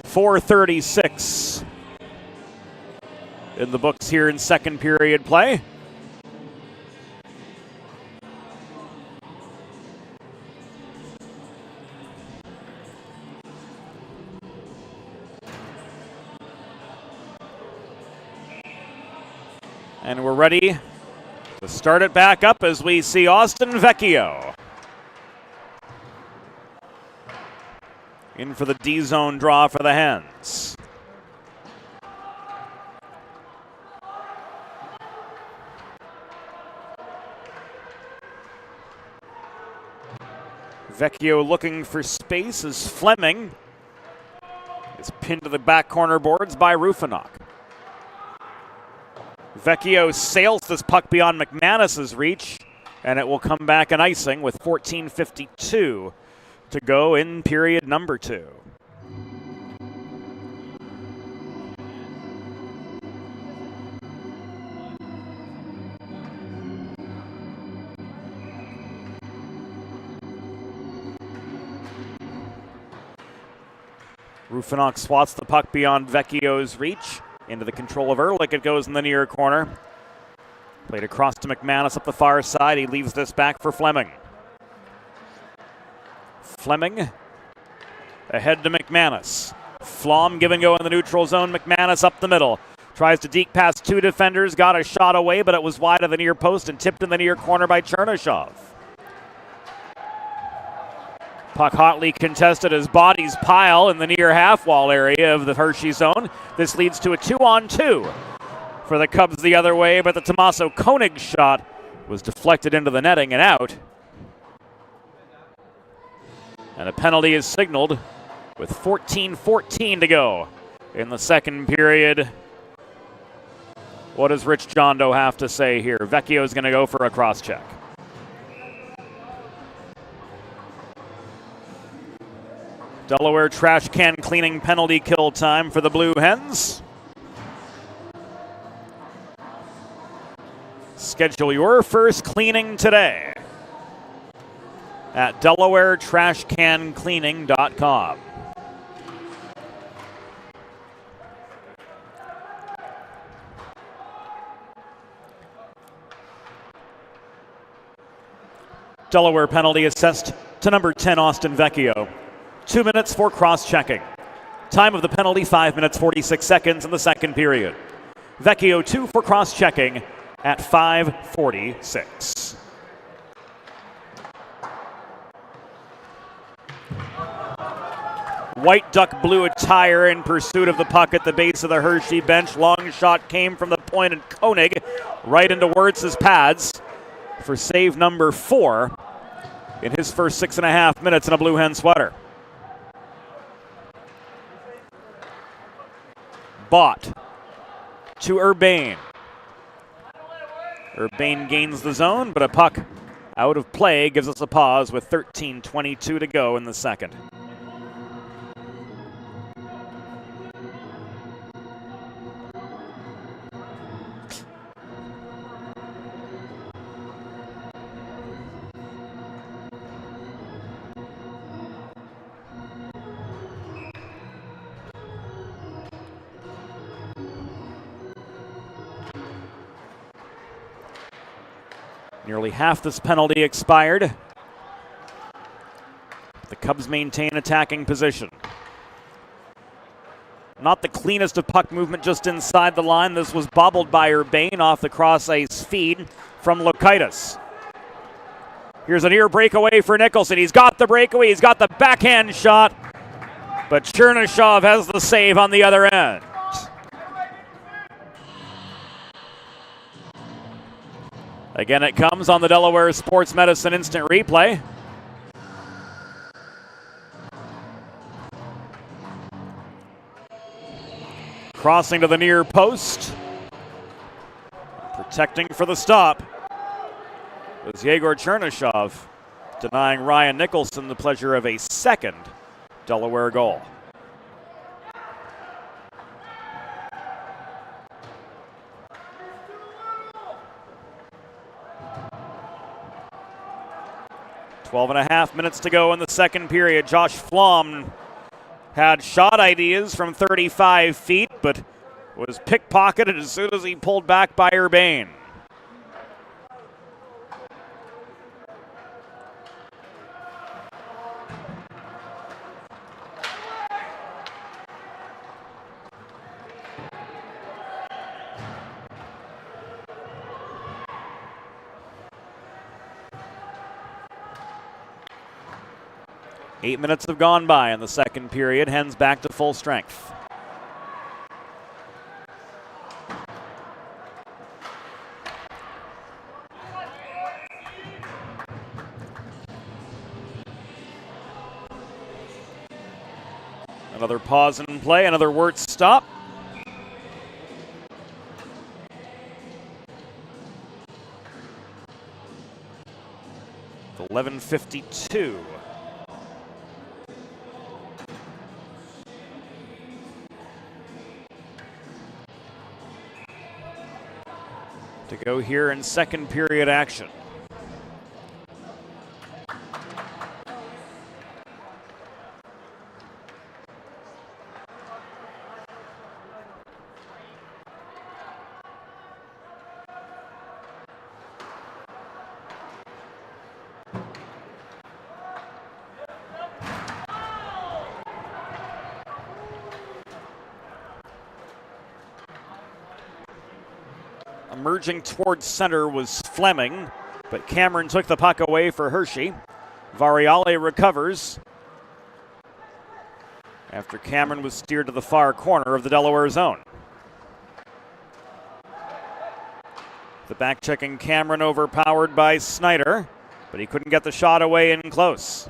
.436 in the books here in second period play. And we're ready to start it back up as we see Austin Vecchio in for the D-zone draw for the Hens. Vecchio looking for space as Fleming is pinned to the back corner boards by Rufinok. Vecchio sails this puck beyond McManus's reach, and it will come back an icing with 14:52 to go in period number 2. Rufinok swats the puck beyond Vecchio's reach. Into the control of Ehrlich, it goes in the near corner. Played across to McManus up the far side. He leaves this back for Fleming. Fleming ahead to McManus. Flom give and go in the neutral zone. McManus up the middle. Tries to deke past two defenders. Got a shot away, but it was wide of the near post and tipped in the near corner by Chernyshov. Puck hotly contested as bodies pile in the near half wall area of the Hershey zone. This leads to a 2-on-2 for the Cubs the other way, but the Tommaso Koenig shot was deflected into the netting and out. And a penalty is signaled with 14:14 to go in the second period. What does Rich Jondo have to say here? Vecchio's going to go for a cross-check. Delaware trash can cleaning penalty kill time for the Blue Hens. Schedule your first cleaning today at DelawareTrashCanCleaning.com. Delaware penalty assessed to number 10, Austin Vecchio. 2 minutes for cross-checking. Time of the penalty, 5 minutes, 46 seconds in the second period. Vecchio 2 for cross-checking at 5:46. White duck blue attire in pursuit of the puck at the base of the Hershey bench. Long shot came from the point, and Koenig right into Wirtz's pads for save number 4 in his first 6.5 minutes in a Blue Hen sweater. Bott to Urbane. Urbane gains the zone, but a puck out of play gives us a pause with 13:22 to go in the second. Nearly half this penalty expired. The Cubs maintain attacking position. Not the cleanest of puck movement just inside the line. This was bobbled by Urbane off the cross-ice feed from Lokaitis. Here's a near breakaway for Nicholson. He's got the breakaway. He's got the backhand shot. But Chernyshov has the save on the other end. Again, it comes on the Delaware Sports Medicine Instant Replay. Crossing to the near post. Protecting for the stop was Yegor Chernyshov, denying Ryan Nicholson the pleasure of a second Delaware goal. Twelve and a half minutes to go in the second period. Josh Flom had shot ideas from 35 feet, but was pickpocketed as soon as he pulled back by Urbane. Eight minutes have gone by in the second period. Hens back to full strength. Another pause in play, another Wirtz stop. It's 11:52. To go here in second period action. Emerging towards center was Fleming, but Cameron took the puck away for Hershey. Variale recovers after Cameron was steered to the far corner of the Delaware zone. The back-checking Cameron overpowered by Snyder, but he couldn't get the shot away in close.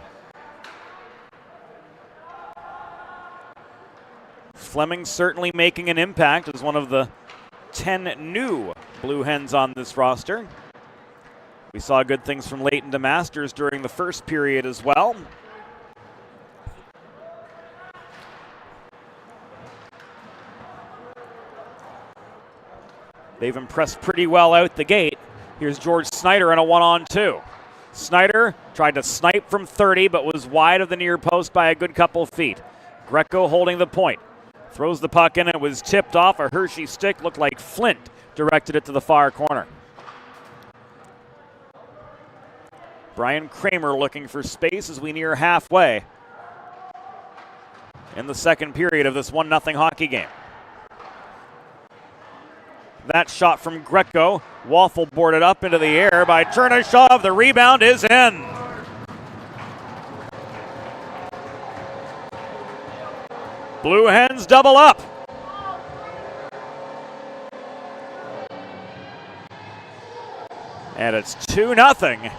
Fleming certainly making an impact as one of the 10 new Blue Hens on this roster. We saw good things from Leighton DeMasters during the first period as well. They've impressed pretty well out the gate. Here's George Snyder in a 1-on-2. Snyder tried to snipe from 30, but was wide of the near post by a good couple feet. Greco holding the point. Throws the puck in, and it was tipped off. A Hershey stick, looked like Flint directed it to the far corner. Brian Kramer looking for space as we near halfway in the second period of this 1-0 hockey game. That shot from Greco. Waffle boarded up into the air by Chernyshov. The rebound is in. Blue Hens double up. And it's 2-0.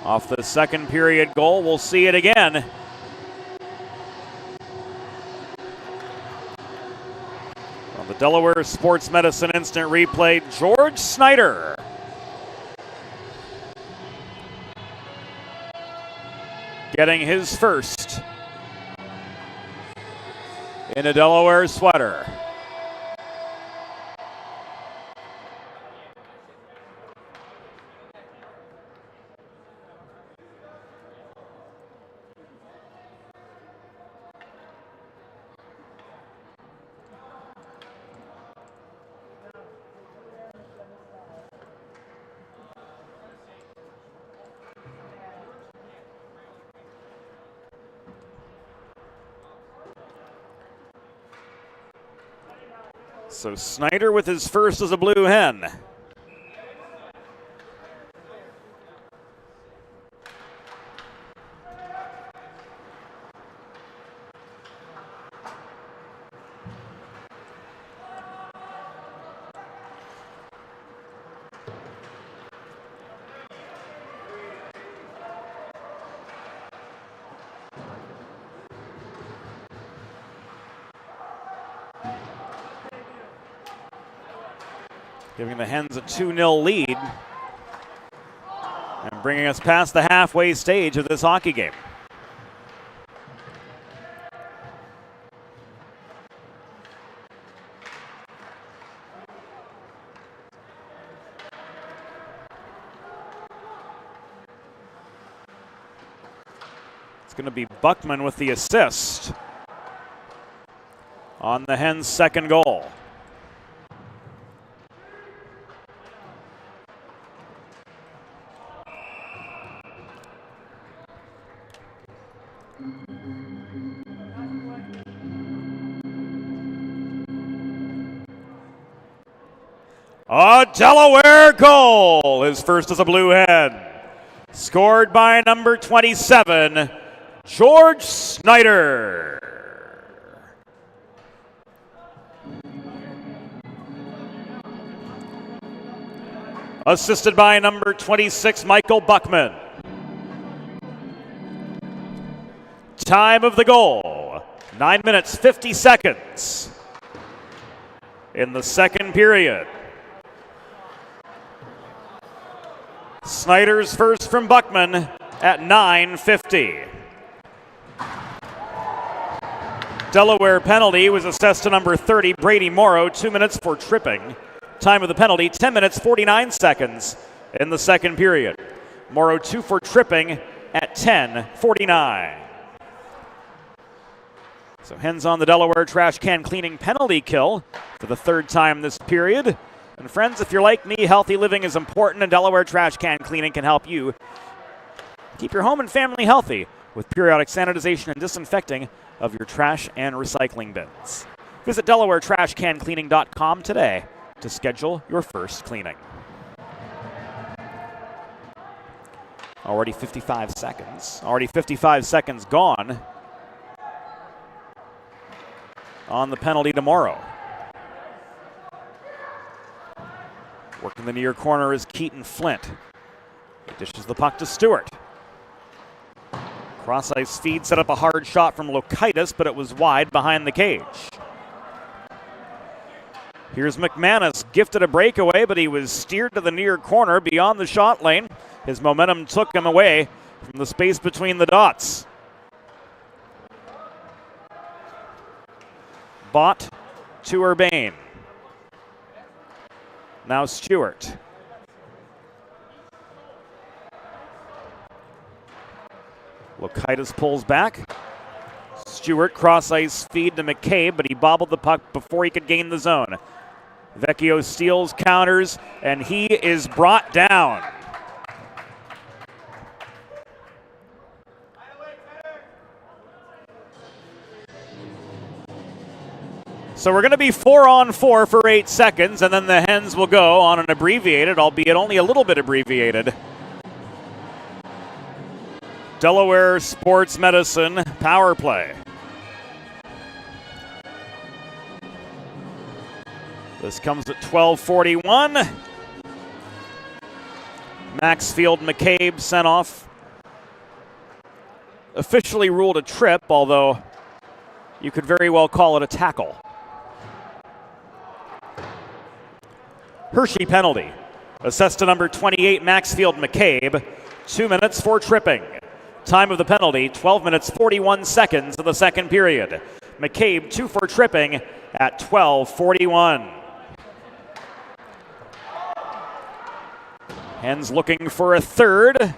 Off the second period goal, we'll see it again. On the Delaware Sports Medicine Instant Replay, George Snyder. Getting his first in a Delaware sweater. So Snyder with his first as a Blue Hen. Giving the Hens a 2-0 lead and bringing us past the halfway stage of this hockey game. It's going to be Buckman with the assist on the Hens' second goal. A Delaware goal, his first as a Blue Hen. Scored by number 27, George Snyder. Assisted by number 26, Michael Buckman. Time of the goal, 9 minutes, 50 seconds in the second period. Snyder's first from Buckman at 9:50. Delaware penalty was assessed to number 30, Brady Morrow, 2 minutes for tripping. Time of the penalty, 10 minutes, 49 seconds in the second period. Morrow 2 for tripping at 10:49. So Hens on the Delaware trash can cleaning penalty kill for the third time this period. And friends, if you're like me, healthy living is important, and Delaware Trash Can Cleaning can help you keep your home and family healthy with periodic sanitization and disinfecting of your trash and recycling bins. Visit DelawareTrashCanCleaning.com today to schedule your first cleaning. Already 55 seconds. Already 55 seconds gone on the penalty tomorrow. Working the near corner is Keaton Flint. He dishes the puck to Stewart. Cross-ice feed set up a hard shot from Lokaitis, but it was wide behind the cage. Here's McManus, gifted a breakaway, but he was steered to the near corner beyond the shot lane. His momentum took him away from the space between the dots. Bott to Urbane. Now Stewart. Lokaitis pulls back. Stewart cross-ice feed to McCabe, but he bobbled the puck before he could gain the zone. Vecchio steals, counters, and he is brought down. So we're going to be 4-on-4 for 8 seconds, and then the Hens will go on an abbreviated, albeit only a little bit abbreviated, Delaware Sports Medicine power play. This comes at 12:41. Maxfield McCabe sent off. Officially ruled a trip, although you could very well call it a tackle. Hershey penalty. Assessed to number 28, Maxfield McCabe. 2 minutes for tripping. Time of the penalty, 12 minutes 41 seconds of the second period. McCabe 2 for tripping at 12:41. Hens looking for a third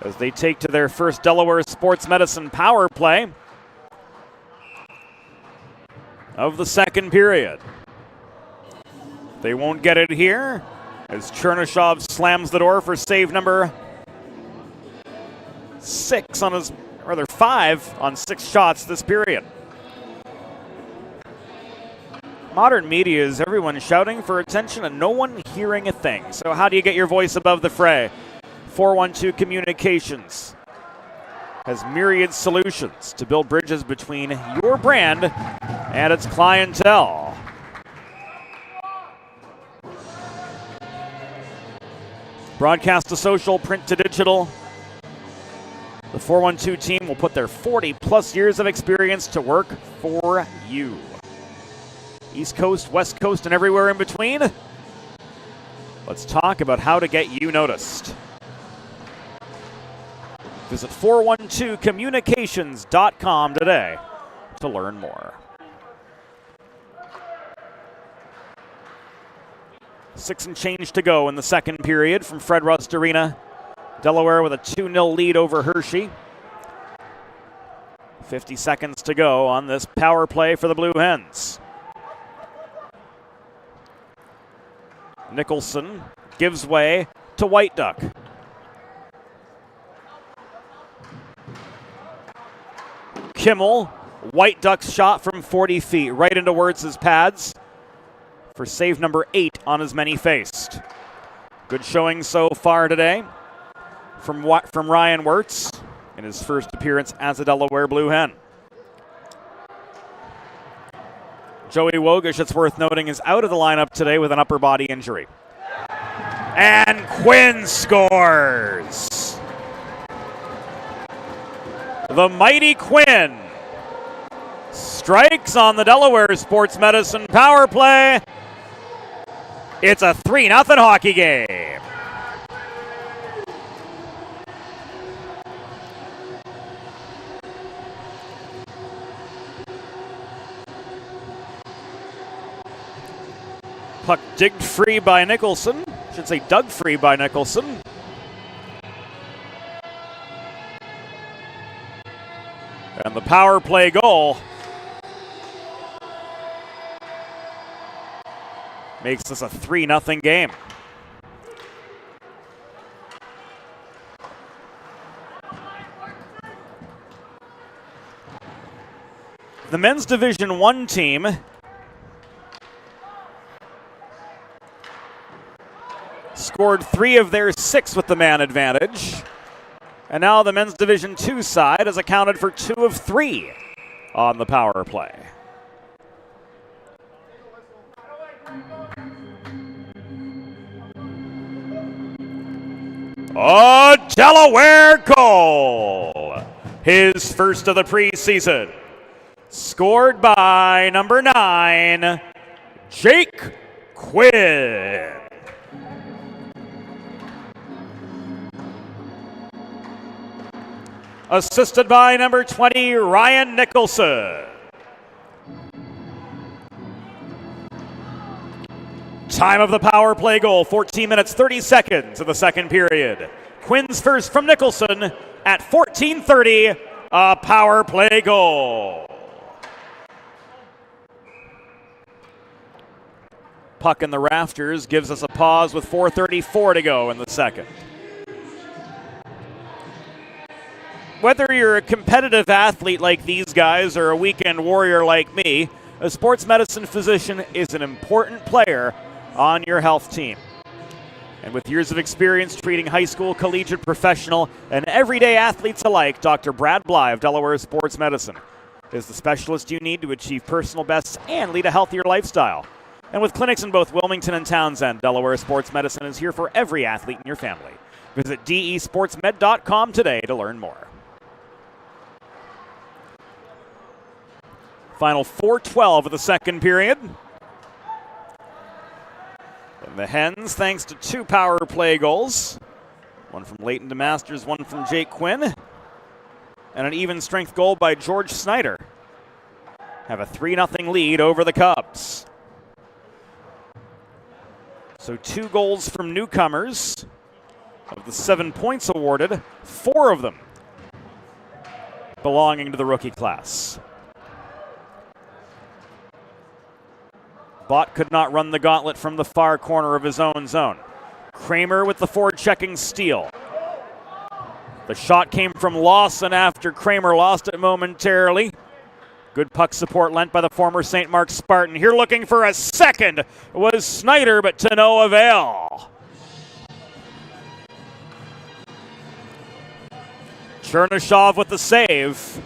as they take to their first Delaware Sports Medicine power play of the second period. They won't get it here as Chernyshov slams the door for save number 5 on 6 shots this period. Modern media is everyone shouting for attention and no one hearing a thing. So how do you get your voice above the fray? 412 Communications has myriad solutions to build bridges between your brand and its clientele. Broadcast to social, print to digital. The 412 team will put their 40-plus years of experience to work for you. East Coast, West Coast, and everywhere in between. Let's talk about how to get you noticed. Visit 412communications.com today to learn more. 6 and change to go in the second period from Fred Rust Arena. Delaware with a 2-0 lead over Hershey. 50 seconds to go on this power play for the Blue Hens. Nicholson gives way to White Duck. Kimmel, White Duck's shot from 40 feet, right into Wirtz's pads for save number 8 on as many faced. Good showing so far today from Ryan Wirtz in his first appearance as a Delaware Blue Hen. Joey Wogish, it's worth noting, is out of the lineup today with an upper body injury. And Quinn scores! The mighty Quinn strikes on the Delaware Sports Medicine power play. It's a 3-0 hockey game. Puck digged free by Nicholson. Should say dug free by Nicholson. And the power play goal makes this a 3-0 game. The men's Division I team scored 3 of their 6 with the man advantage. And now the men's Division II side has accounted for 2 of 3 on the power play. A Delaware goal! his first of the preseason. Scored by number 9, Jake Quinn. Assisted by number 20, Ryan Nicholson. Time of the power play goal, 14 minutes, 30 seconds of the second period. Quinn's first from Nicholson at 14:30, a power play goal. Puck in the rafters gives us a pause with 4:34 to go in the second. Whether you're a competitive athlete like these guys or a weekend warrior like me, a sports medicine physician is an important player on your health team. And with years of experience treating high school, collegiate, professional, and everyday athletes alike, Dr. Brad Bly of Delaware Sports Medicine is the specialist you need to achieve personal bests and lead a healthier lifestyle. And with clinics in both Wilmington and Townsend, Delaware Sports Medicine is here for every athlete in your family. Visit desportsmed.com today to learn more. Final 4:12 of the second period. And the Hens, thanks to 2 power play goals, one from Leighton DeMasters, one from Jake Quinn, and an even strength goal by George Snyder, have a 3-0 lead over the Cubs. So 2 goals from newcomers. Of the 7 points awarded, 4 of them belonging to the rookie class. Bott could not run the gauntlet from the far corner of his own zone. Kramer with the forward-checking steal. The shot came from Lawson after Kramer lost it momentarily. Good puck support lent by the former St. Mark's Spartan. Here looking for a second was Snyder, but to no avail. Chernyshov with the save.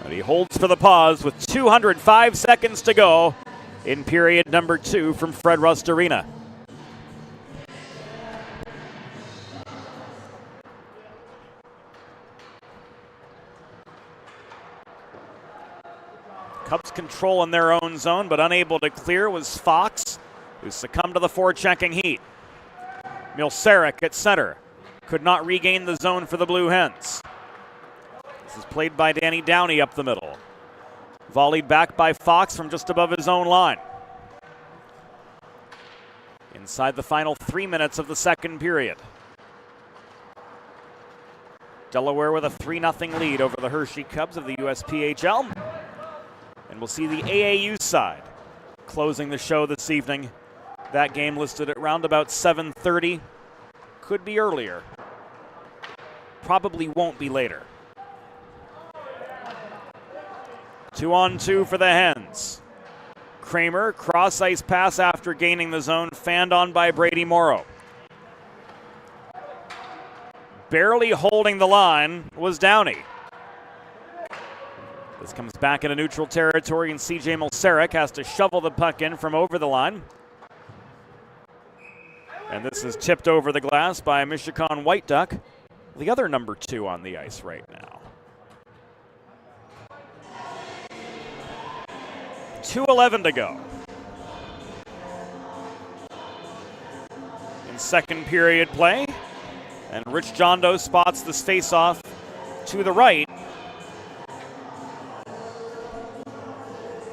And he holds for the pause with 205 seconds to go in period number 2 from Fred Rust Arena. Cubs control in their own zone, but unable to clear was Fox, who succumbed to the forechecking heat. Milsarek at center. Could not regain the zone for the Blue Hens. This is played by Danny Downey up the middle. Volleyed back by Fox from just above his own line. Inside the final 3 minutes of the second period. Delaware with a 3-0 lead over the Hershey Cubs of the USPHL. And we'll see the AAU side closing the show this evening. That game listed at round about 7:30. Could be earlier. Probably won't be later. 2-on-2 for the Hens. Kramer, cross-ice pass after gaining the zone, fanned on by Brady Morrow. Barely holding the line was Downey. This comes back into neutral territory, and C.J. Milsarek has to shovel the puck in from over the line. And this is tipped over the glass by Michigan White Duck, the other number 2 on the ice right now. 2:11 to go. In second period play, and Rich Jondo spots this face-off to the right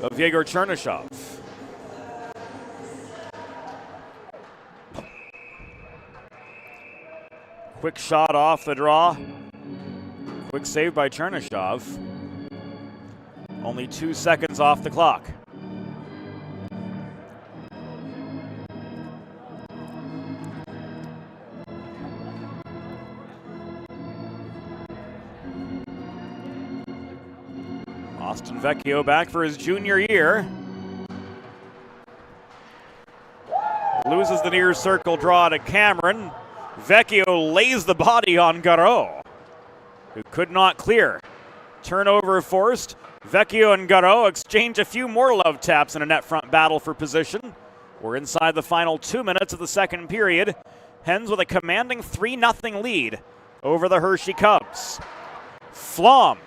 of Yegor Chernyshov. Quick shot off the draw. Quick save by Chernyshov. Only 2 seconds off the clock. Austin Vecchio back for his junior year. Loses the near circle draw to Cameron. Vecchio lays the body on Garreau, who could not clear. Turnover forced. Vecchio and Garreau exchange a few more love taps in a net front battle for position. We're inside the final 2 minutes of the second period. Hens with a commanding 3-0 lead over the Hershey Cubs. Flom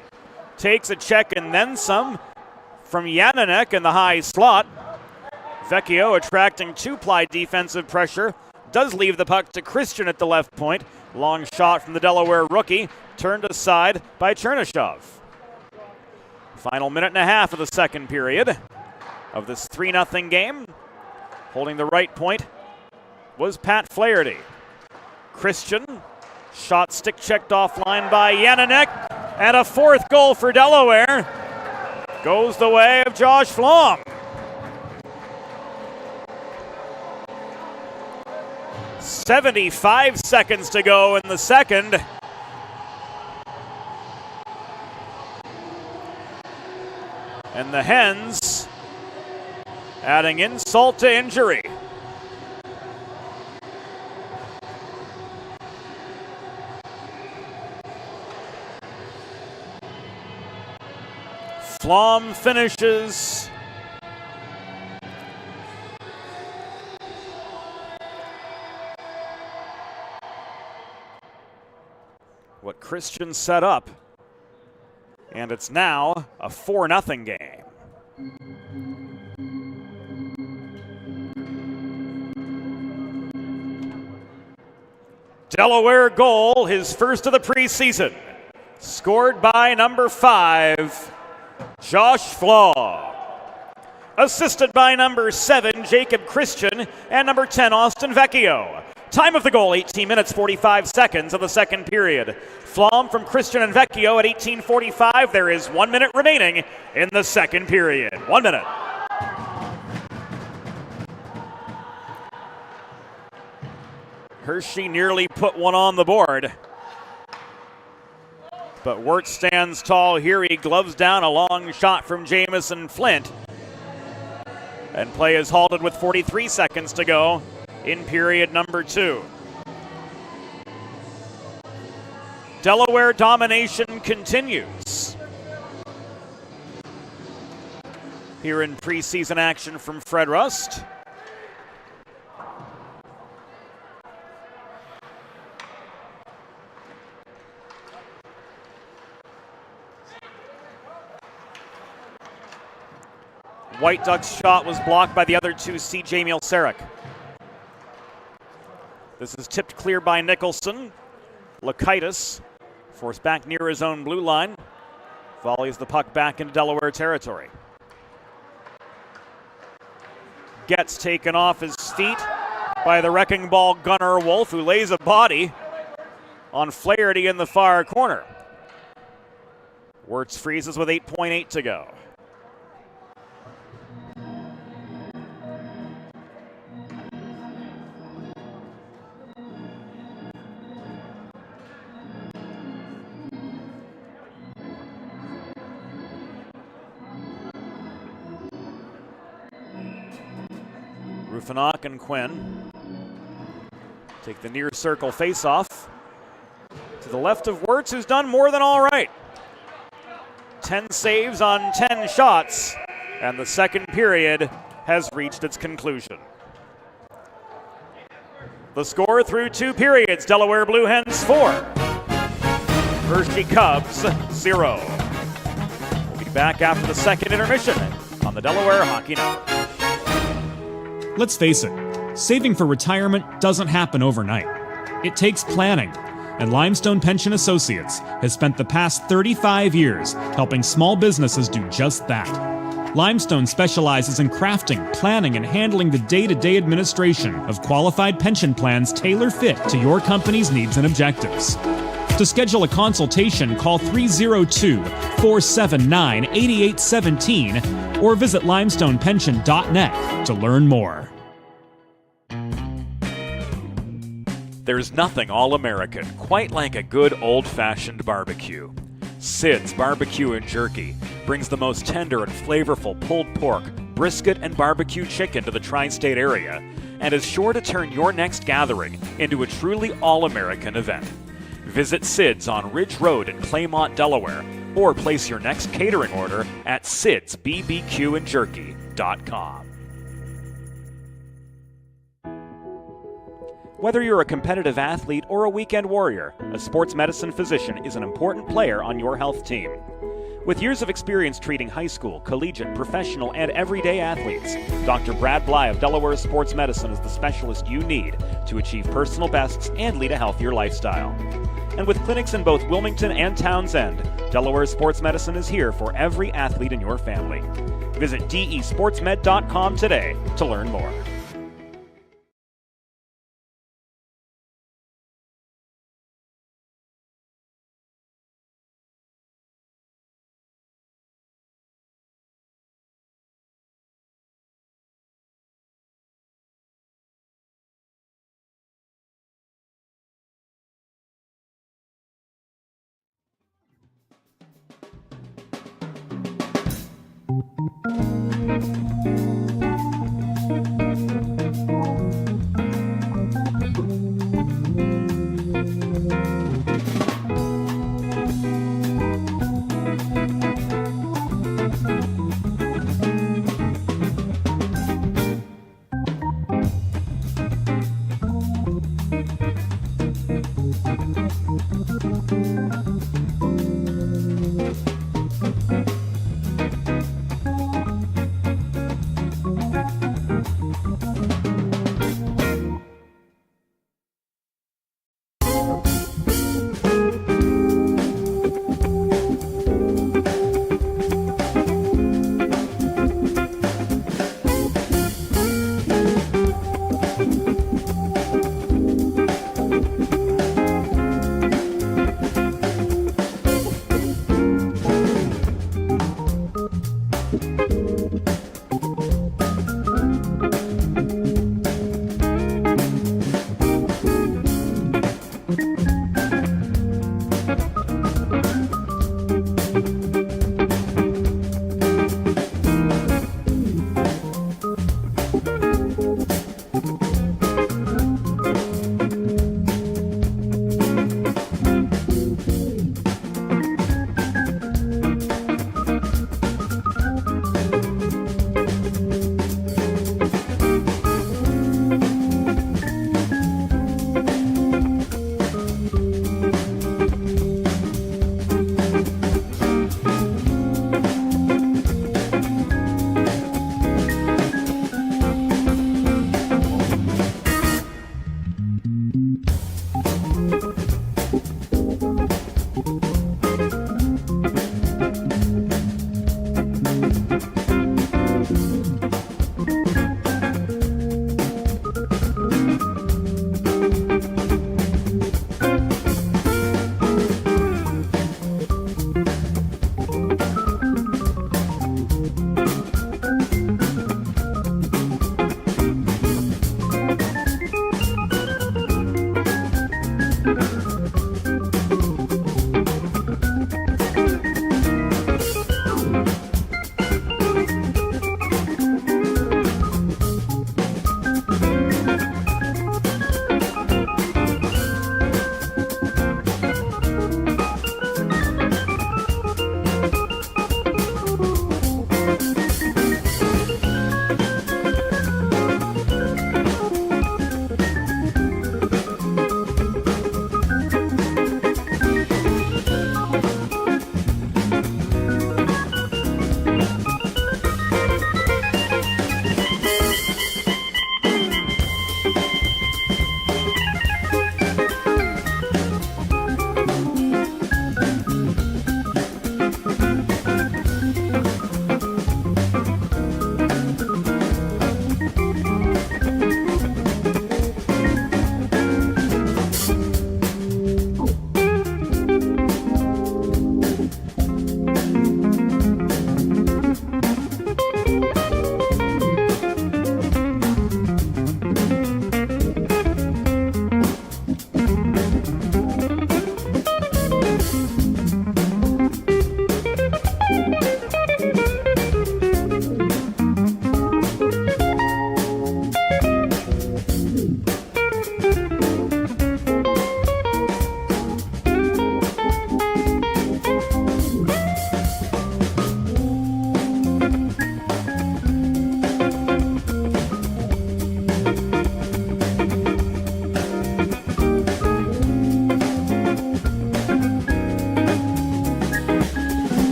takes a check and then some from Yananek in the high slot. Vecchio attracting 2-ply defensive pressure. Does leave the puck to Christian at the left point. Long shot from the Delaware rookie, turned aside by Chernyshov. Final minute and a half of the second period of this 3-0 game. Holding the right point was Pat Flaherty. Christian, shot stick checked offline by Yananek, and a fourth goal for Delaware goes the way of Josh Flom. 75 seconds to go in the second. And the Hens adding insult to injury. Flom finishes. What Christian set up. And it's now a 4-0 game. Delaware goal, his first of the preseason. Scored by number 5, Josh Flom. Assisted by number 7, Jacob Christian, and number 10, Austin Vecchio. Time of the goal, 18 minutes, 45 seconds of the second period. Flom from Christian and Vecchio at 18:45. There is 1 minute remaining in the second period. 1 minute. Hershey nearly put one on the board. But Wirtz stands tall here. He gloves down a long shot from Jamison Flint. And play is halted with 43 seconds to go in period number 2. Delaware domination continues. Here in preseason action from Fred Rust. White Duck's shot was blocked by the other two, C.J. Mielceric. This is tipped clear by Nicholson. Lakaitis forced back near his own blue line. Volleys the puck back into Delaware territory. Gets taken off his feet by the wrecking ball Gunnar Wolf, who lays a body on Flaherty in the far corner. Wirtz freezes with 8.8 to go. Rufinok and Quinn take the near circle face-off to the left of Wirtz, who's done more than all right. 10 saves on 10 shots, and the second period has reached its conclusion. The score through 2 periods, Delaware Blue Hens 4, Hershey Cubs 0. We'll be back after the second intermission on the Delaware Hockey Network. Let's face it, saving for retirement doesn't happen overnight. It takes planning, and Limestone Pension Associates has spent the past 35 years helping small businesses do just that. Limestone specializes in crafting, planning, and handling the day-to-day administration of qualified pension plans tailor-fit to your company's needs and objectives. To schedule a consultation, call 302-479-8817 or visit limestonepension.net to learn more. There's nothing all-American quite like a good old-fashioned barbecue. Sid's Barbecue and Jerky brings the most tender and flavorful pulled pork, brisket, and barbecue chicken to the tri-state area and is sure to turn your next gathering into a truly all-American event. Visit Sid's on Ridge Road in Claymont, Delaware, or place your next catering order at sidsbbqandjerky.com. Whether you're a competitive athlete or a weekend warrior, a sports medicine physician is an important player on your health team. With years of experience treating high school, collegiate, professional, and everyday athletes, Dr. Brad Bly of Delaware Sports Medicine is the specialist you need to achieve personal bests and lead a healthier lifestyle. And with clinics in both Wilmington and Townsend, Delaware Sports Medicine is here for every athlete in your family. Visit desportsmed.com today to learn more.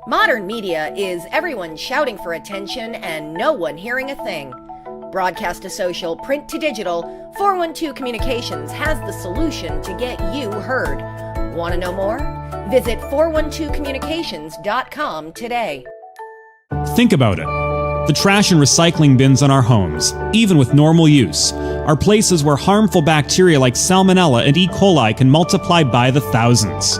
Modern media is everyone shouting for attention and no one hearing a thing. Broadcast to social, print to digital, 412 Communications has the solution to get you heard. Want to know more? Visit 412communications.com today. Think about it. The trash and recycling bins in our homes, even with normal use, are places where harmful bacteria like Salmonella and E. coli can multiply by the thousands.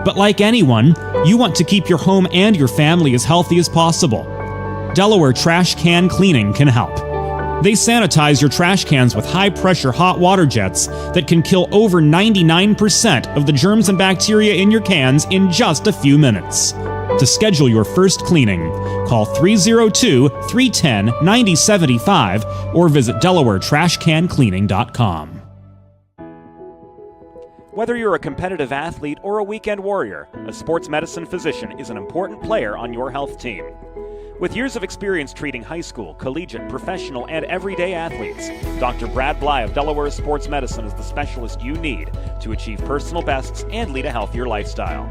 But like anyone, you want to keep your home and your family as healthy as possible. Delaware Trash Can Cleaning can help. They sanitize your trash cans with high-pressure hot water jets that can kill over 99% of the germs and bacteria in your cans in just a few minutes. To schedule your first cleaning, call 302-310-9075 or visit DelawareTrashCanCleaning.com. Whether you're a competitive athlete or a weekend warrior, a sports medicine physician is an important player on your health team. With years of experience treating high school, collegiate, professional, and everyday athletes, Dr. Brad Bly of Delaware Sports Medicine is the specialist you need to achieve personal bests and lead a healthier lifestyle.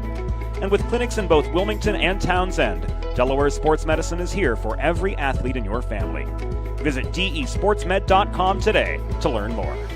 And with clinics in both Wilmington and Townsend, Delaware Sports Medicine is here for every athlete in your family. Visit desportsmed.com today to learn more.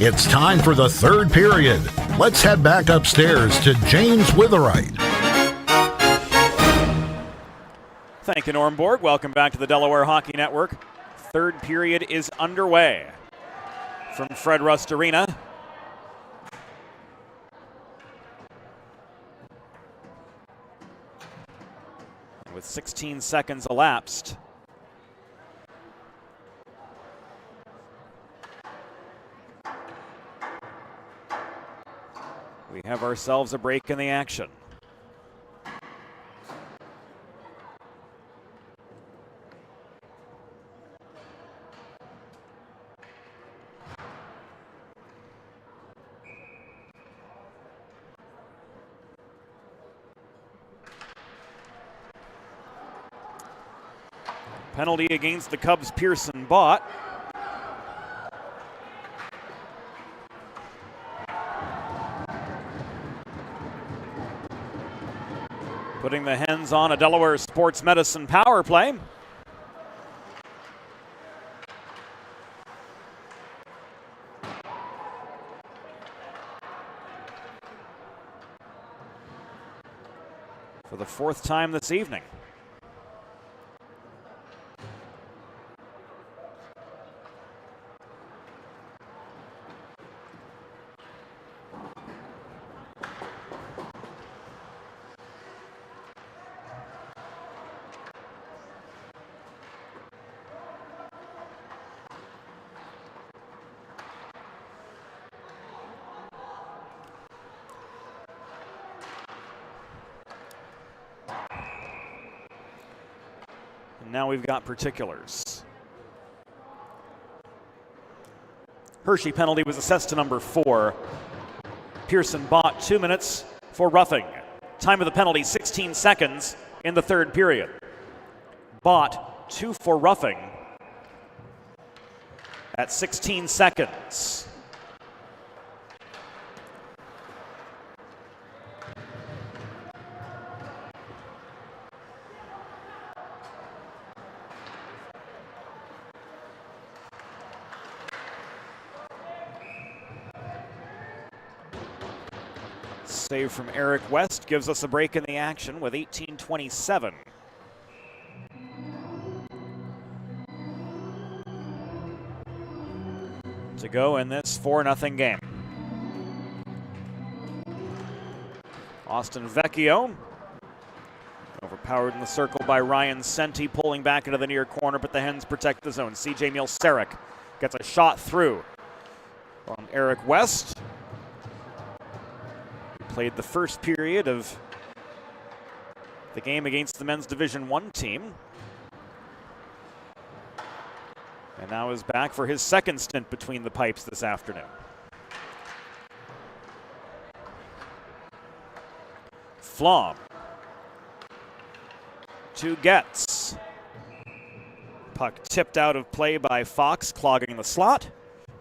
It's time for the third period. Let's head back upstairs to James Witherite. Thank you, Norm Borg. Welcome back to the Delaware Hockey Network. Third period is underway from Fred Rust Arena. With 16 seconds elapsed, we have ourselves a break in the action. Penalty against the Cubs' Pearson Bott. Putting the Hens on a Delaware Sports Medicine power play. For the fourth time this evening. Now we've got particulars. Hershey penalty was assessed to number 4. Pearson Bott 2 minutes for roughing. Time of the penalty 16 seconds in the third period. Bott 2 for roughing at 16 seconds. Save from Eric West gives us a break in the action with 18:27. To go in this 4-0 game. Austin Vecchio overpowered in the circle by Ryan Senti, pulling back into the near corner, but the Hens protect the zone. CJ Mielceric gets a shot through on Eric West. Played the first period of the game against the men's Division I team. And now is back for his second stint between the pipes this afternoon. Flom to Getz. Puck tipped out of play by Fox, clogging the slot,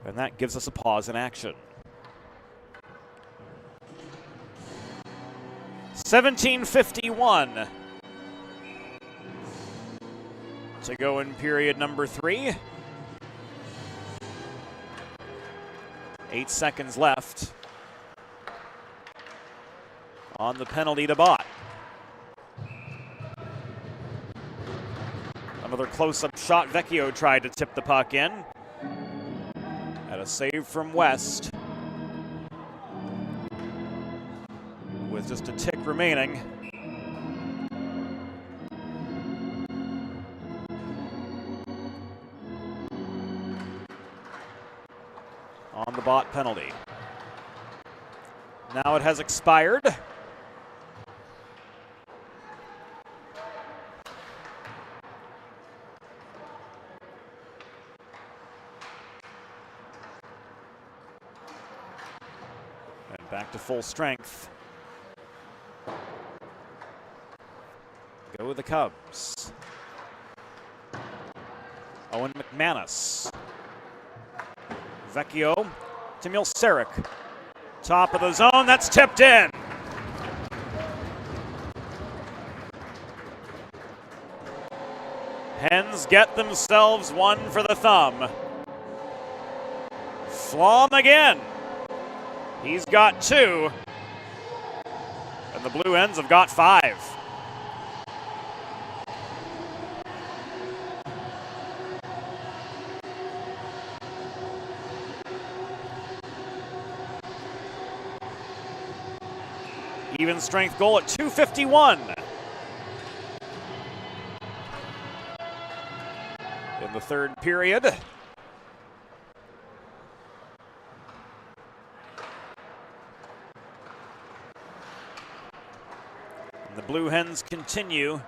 and that gives us a pause in action. 17:51 to go in period number 3. 8 seconds left on the penalty to Bott. Another close-up shot. Vecchio tried to tip the puck in. Had a save from West. With just a tick remaining. On the Bott penalty. Now it has expired. And back to full strength. Go the Cubs. Owen McManus. Vecchio to Milseric. Top of the zone, that's tipped in. Hens get themselves one for the thumb. Flom again. He's got 2. And the Blue Hens have got 5. Even strength goal at 2:51. In the third period. And the Blue Hens continue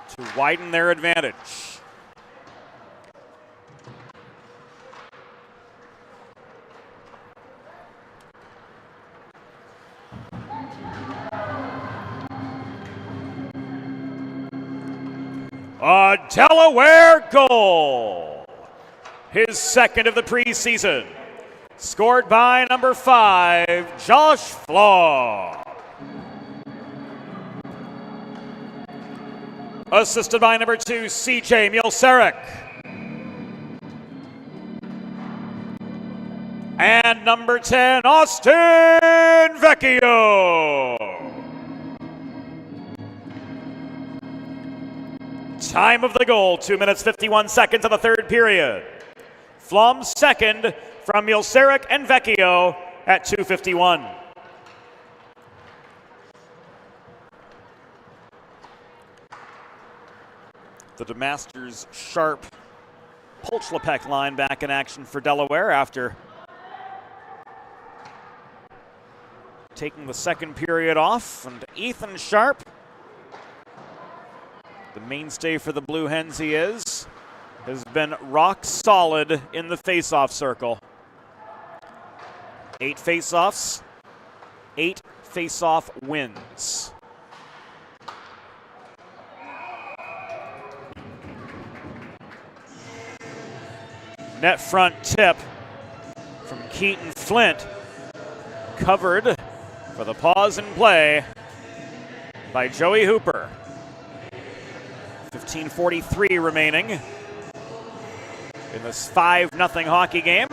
to widen their advantage. A Delaware goal, his second of the preseason, scored by number 5, Josh Flom. Assisted by number 2, CJ Milseric. And number 10, Austin Vecchio. Time of the goal, 2 minutes 51 seconds of the third period. Flom second from Milseric and Vecchio at 2:51. The DeMasters Sharp Polchlapek line back in action for Delaware after taking the second period off. And Ethan Sharp, the mainstay for the Blue Hens he is, has been rock solid in the face-off circle. 8 face-offs, 8 face-off wins. Net front tip from Keaton Flint, covered for the pause and play by Joey Hooper. 15:43 remaining in this 5-0 hockey game.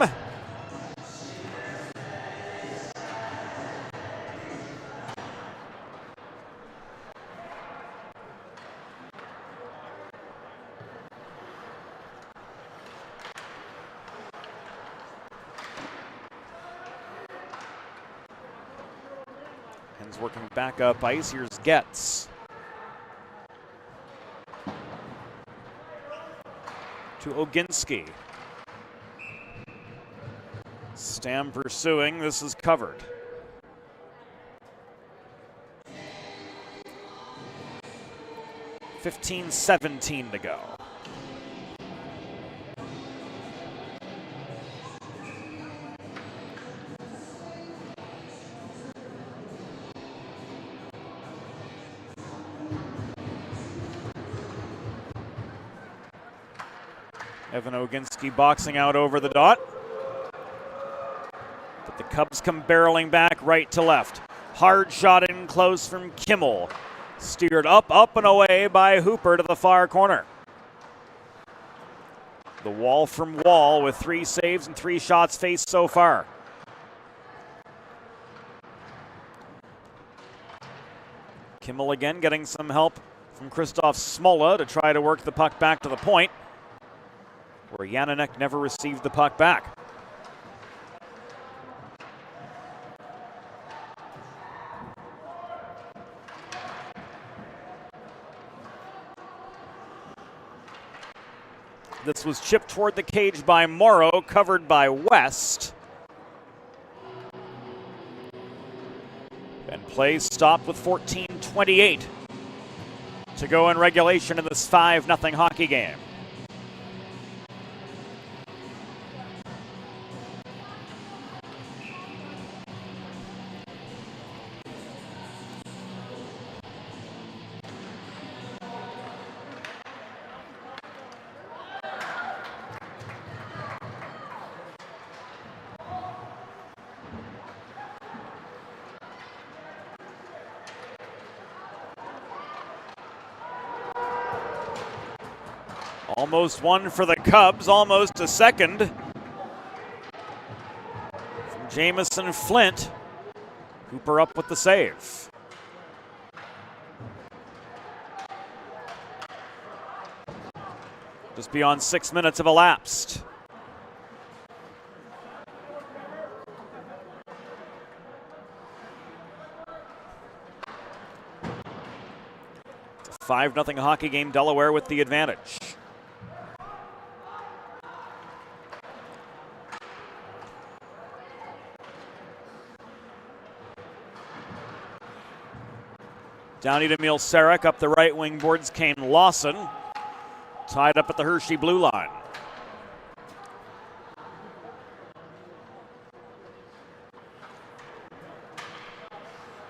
Hens working back up ice. Here's Getz. To Oginski. Stam pursuing. This is covered. $15:17 to go. Evan Oginski boxing out over the dot. But the Cubs come barreling back right to left. Hard shot in close from Kimmel. Steered up and away by Hooper to the far corner. The Wall from Wall with 3 saves and 3 shots faced so far. Kimmel again getting some help from Christoph Smola to try to work the puck back to the point, where Yananek never received the puck back. This was chipped toward the cage by Morrow, covered by West. And play stopped with 14:28 to go in regulation in this 5-0 hockey game. Almost one for the Cubs, almost a second. From Jamison Flint. Hooper up with the save. Just beyond 6 minutes have elapsed. It's a 5-0 hockey game, Delaware with the advantage. Down to Emil Sarek, up the right wing boards came Lawson, tied up at the Hershey blue line.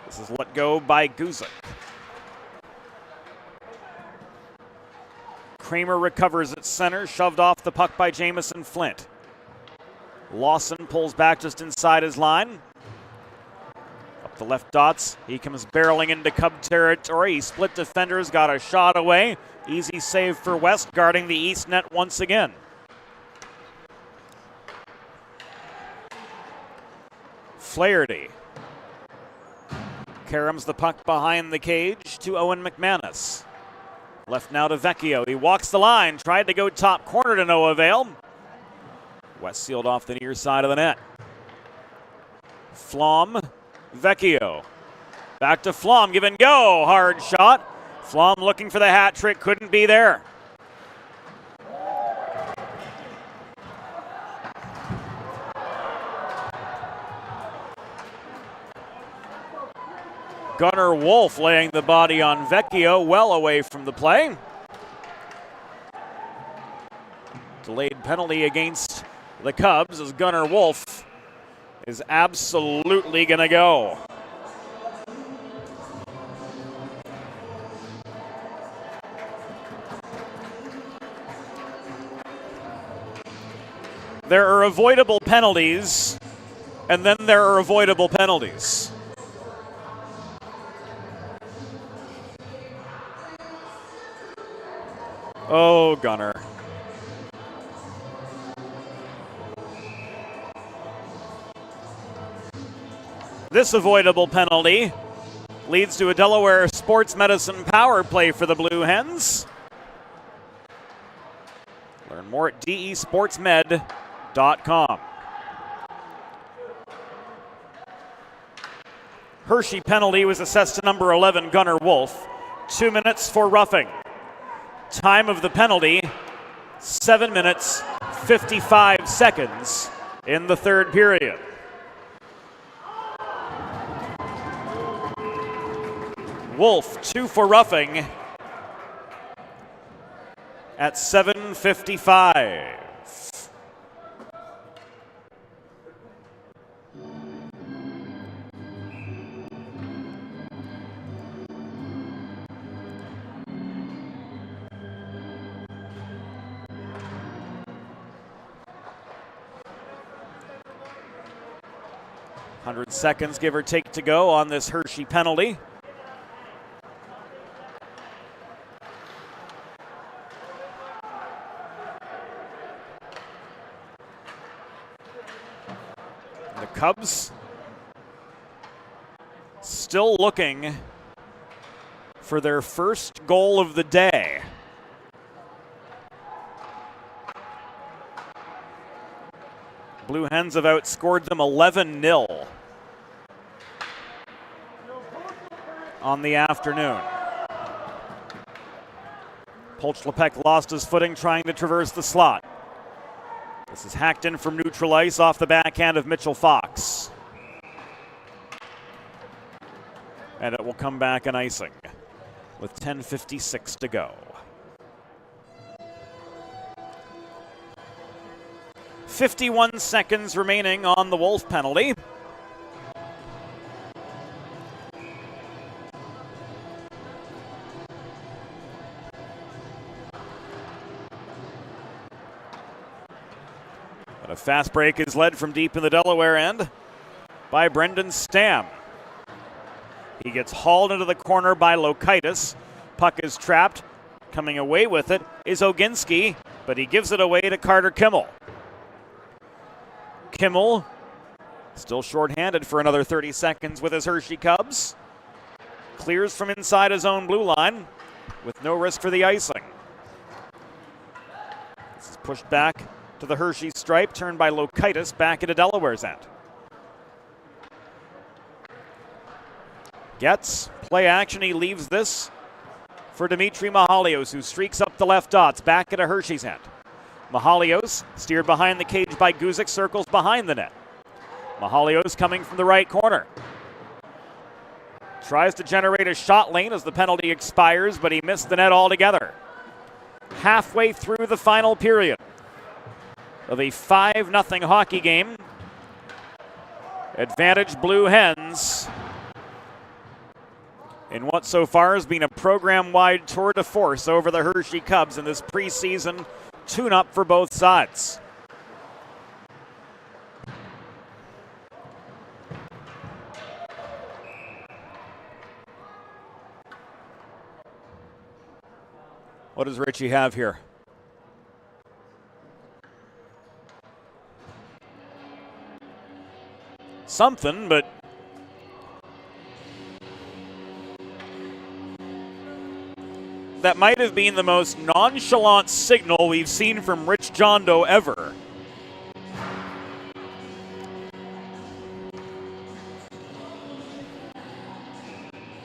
This is let go by Guzik. Kramer recovers at center, shoved off the puck by Jamison Flint. Lawson pulls back just inside his line. The left dots, he comes barreling into Cub territory. He split defenders, got a shot away. Easy save for West, guarding the east net once again. Flaherty caroms the puck behind the cage to Owen McManus. Left now to Vecchio. He walks the line, tried to go top corner to no avail. West sealed off the near side of the net. Flom. Vecchio. Back to Flom, give and go. Hard shot. Flom looking for the hat trick, couldn't be there. Gunnar Wolf laying the body on Vecchio, well away from the play. Delayed penalty against the Cubs as Gunnar Wolf is absolutely going to go. There are avoidable penalties, and then there are avoidable penalties. Oh, Gunnar. This avoidable penalty leads to a Delaware sports medicine power play for the Blue Hens. Learn more at desportsmed.com. Hershey penalty was assessed to number 11, Gunnar Wolf. 2 minutes for roughing. Time of the penalty, 7 minutes, 55 seconds in the third period. Wolf, 2 for roughing at 7:55. 100 seconds, give or take, to go on this Hershey penalty. The Cubs still looking for their first goal of the day. Blue Hens have outscored them 11-0 on the afternoon. Polchlepek lost his footing trying to traverse the slot. This is hacked in from neutral ice off the backhand of Mitchell Fox. And it will come back in icing with 10:56 to go. 51 seconds remaining on the Wolf penalty. But a fast break is led from deep in the Delaware end by Brendan Stam. He gets hauled into the corner by Lokaitis. Puck is trapped. Coming away with it is Oginski, but he gives it away to Carter Kimmel. Kimmel still shorthanded for another 30 seconds with his Hershey Cubs. Clears from inside his own blue line with no risk for the icing. This is pushed back to the Hershey stripe, turned by Lokaitis back into Delaware's end. Gets play action, he leaves this for Dimitri Mahalios, who streaks up the left dots back into Hershey's end. Mahalios, steered behind the cage by Guzik, circles behind the net. Mahalios coming from the right corner. Tries to generate a shot lane as the penalty expires, but he missed the net altogether. Halfway through the final period of a 5-0 hockey game. Advantage Blue Hens in what so far has been a program-wide tour de force over the Hershey Cubs in this preseason tune-up for both sides. What does Richie have here? Something, but that might have been the most nonchalant signal we've seen from Rich John Doe ever.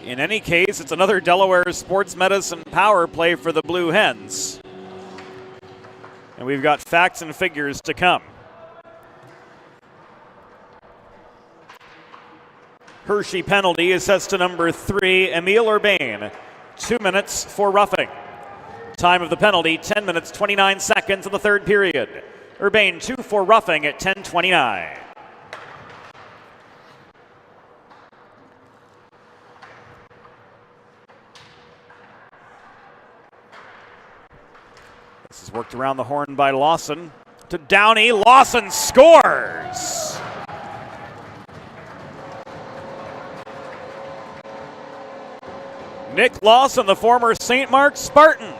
In any case, it's another Delaware Sports Medicine power play for the Blue Hens. And we've got facts and figures to come. Hershey penalty assessed to number 3, Emile Urbain. 2 minutes for roughing. Time of the penalty, 10 minutes, 29 seconds in the third period. Urbain 2 for roughing at 10:29. This is worked around the horn by Lawson to Downey. Lawson scores! Nick Lawson, the former St. Mark's Spartan,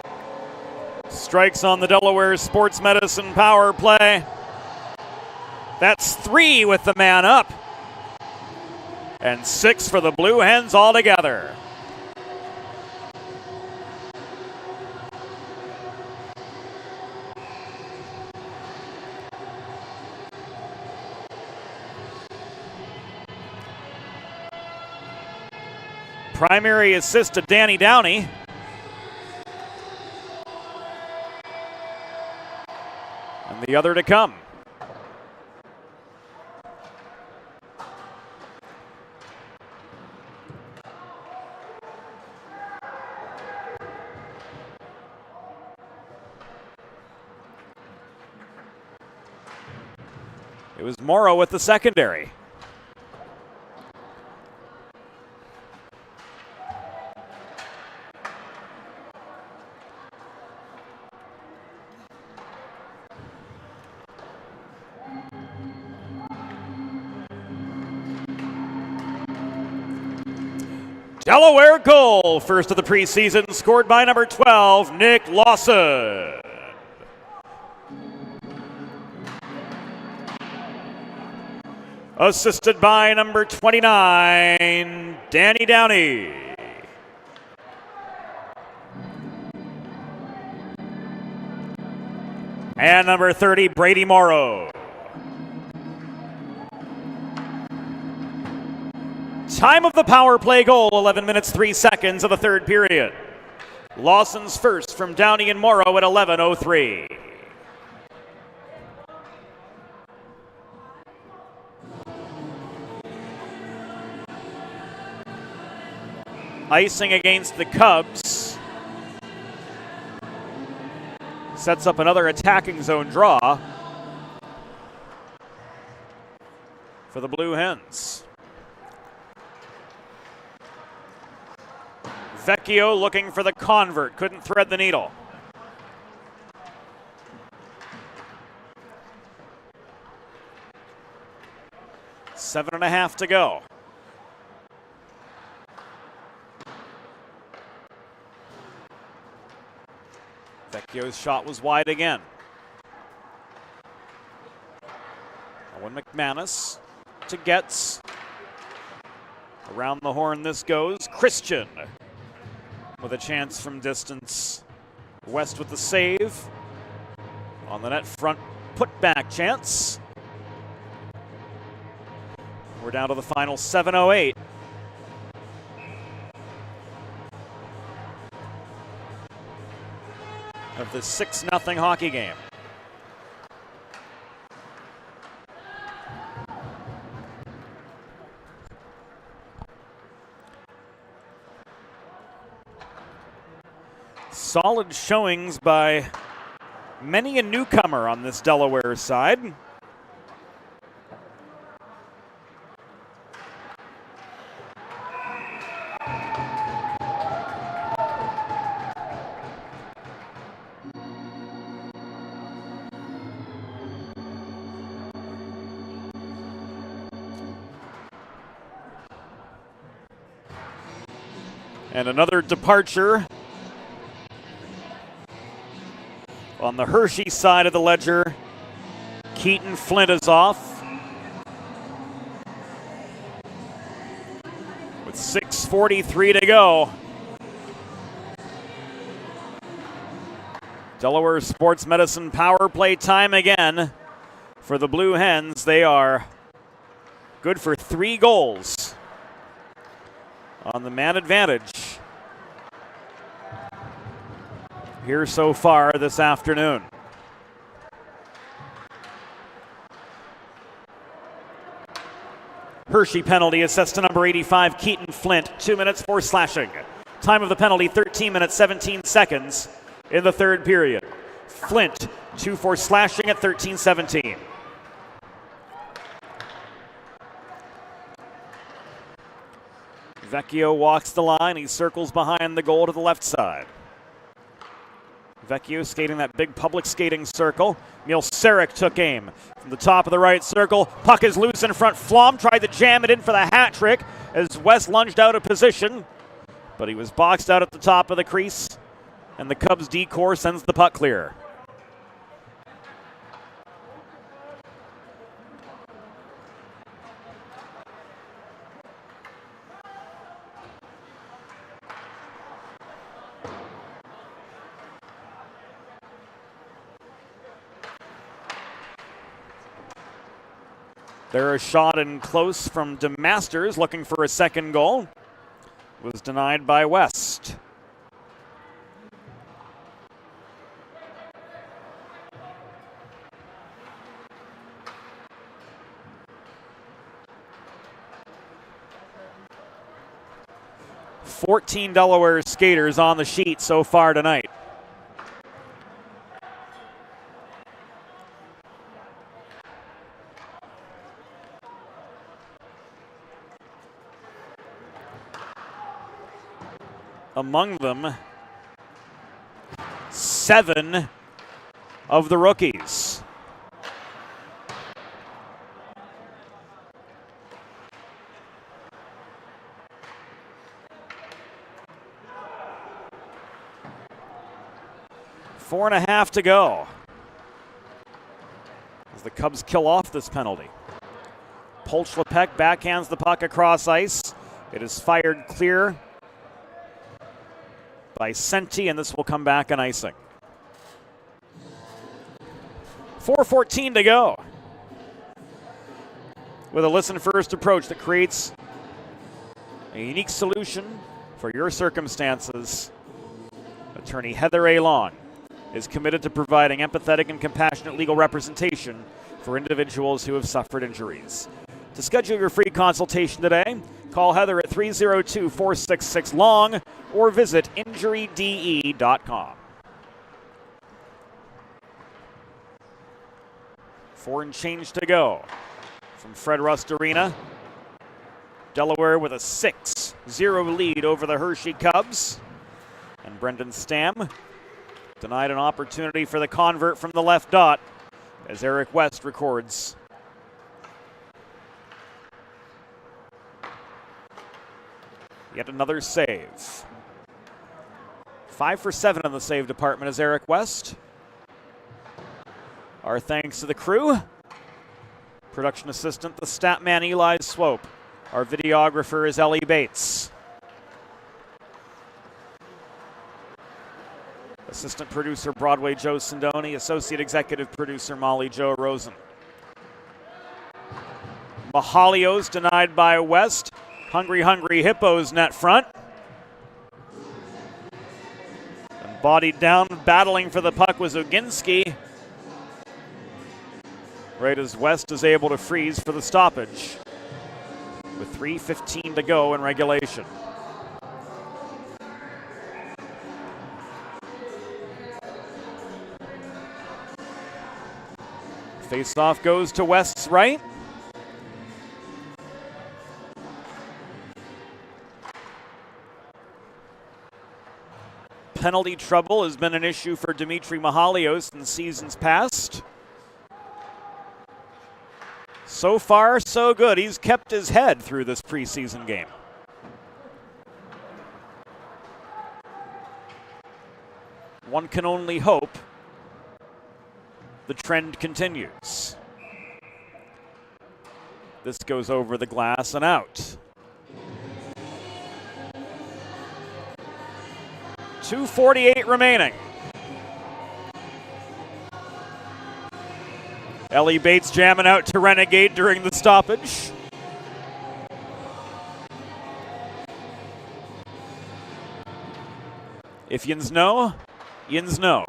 strikes on the Delaware Sports Medicine power play. That's 3 with the man up, and 6 for the Blue Hens altogether. Primary assist to Danny Downey. And the other to come. It was Morrow with the secondary. Delaware goal, first of the preseason, scored by number 12, Nick Lawson. Assisted by number 29, Danny Downey. And number 30, Brady Morrow. Time of the power play goal, 11 minutes, 3 seconds of the third period. Lawson's first from Downey and Morrow at 11:03. Icing against the Cubs. Sets up another attacking zone draw for the Blue Hens. Vecchio looking for the convert, couldn't thread the needle. Seven and a half to go. Vecchio's shot was wide again. Owen McManus to Getz. Around the horn this goes. Christian with a chance from distance. West with the save. On the net front, putback chance. We're down to the final 7:08. Of the 6-0 hockey game. Solid showings by many a newcomer on this Delaware side. And another departure on the Hershey side of the ledger. Keaton Flint is off with 6:43 to go. Delaware Sports Medicine power play time again for the Blue Hens. They are good for 3 goals on the man advantage here so far this afternoon. Hershey penalty assessed to number 85, Keaton Flint. 2 minutes for slashing. Time of the penalty, 13 minutes, 17 seconds in the third period. Flint, 2 for slashing at 13:17. Vecchio walks the line. He circles behind the goal to the left side. Vecchio skating that big public skating circle. Emil Sarek took aim from the top of the right circle. Puck is loose in front. Flom tried to jam it in for the hat trick as West lunged out of position, but he was boxed out at the top of the crease, and the Cubs D-corps sends the puck clear. There a shot in close from DeMasters looking for a second goal. Was denied by West. $14 Delaware skaters on the sheet so far tonight. Among them, 7 of the rookies. 4.5 to go as the Cubs kill off this penalty. Polchlepek backhands the puck across ice. It is fired clear by Senti, and this will come back on icing. 4:14 to go. With a listen-first approach that creates a unique solution for your circumstances, attorney Heather A. Long is committed to providing empathetic and compassionate legal representation for individuals who have suffered injuries. To schedule your free consultation today, call Heather at 302-466-LONG or visit injuryde.com. 4 and change to go from Fred Rust Arena. Delaware with a 6-0 lead over the Hershey Cubs. And Brendan Stam denied an opportunity for the convert from the left dot as Eric West records. Yet another save. 5 for 7 in the save department is Eric West. Our thanks to the crew. Production assistant, the stat man, Eli Swope. Our videographer is Ellie Bates. Assistant producer, Broadway Joe Sindoni. Associate executive producer, Molly Jo Rosen. Mahalios denied by West. Hungry Hippos net front. And bodied down, battling for the puck was Oginski. Right as West is able to freeze for the stoppage with 3:15 to go in regulation. Faceoff goes to West's right. Penalty trouble has been an issue for Dimitri Mahalios in seasons past. So far, so good. He's kept his head through this preseason game. One can only hope the trend continues. This goes over the glass and out. 2:48 remaining. Ellie Bates jamming out to Renegade during the stoppage. If yins know, yins know.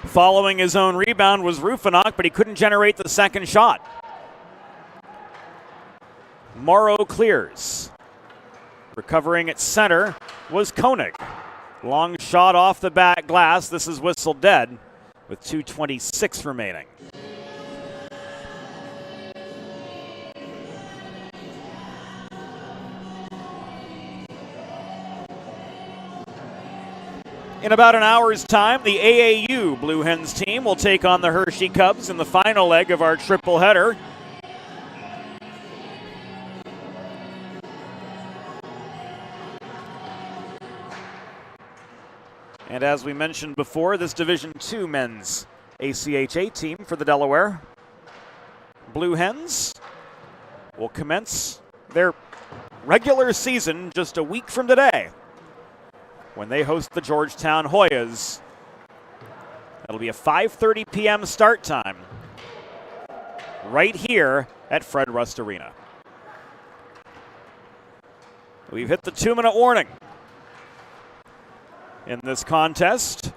Following his own rebound was Rufinok, but he couldn't generate the second shot. Morrow clears. Recovering at center was Koenig. Long shot off the back glass. This is whistled dead with 2:26 remaining. In about an hour's time, the AAU Blue Hens team will take on the Hershey Cubs in the final leg of our triple header. And as we mentioned before, this Division II men's ACHA team for the Delaware Blue Hens will commence their regular season just a week from today when they host the Georgetown Hoyas. That'll be a 5:30 p.m. start time right here at Fred Rust Arena. We've hit the 2-minute warning in this contest,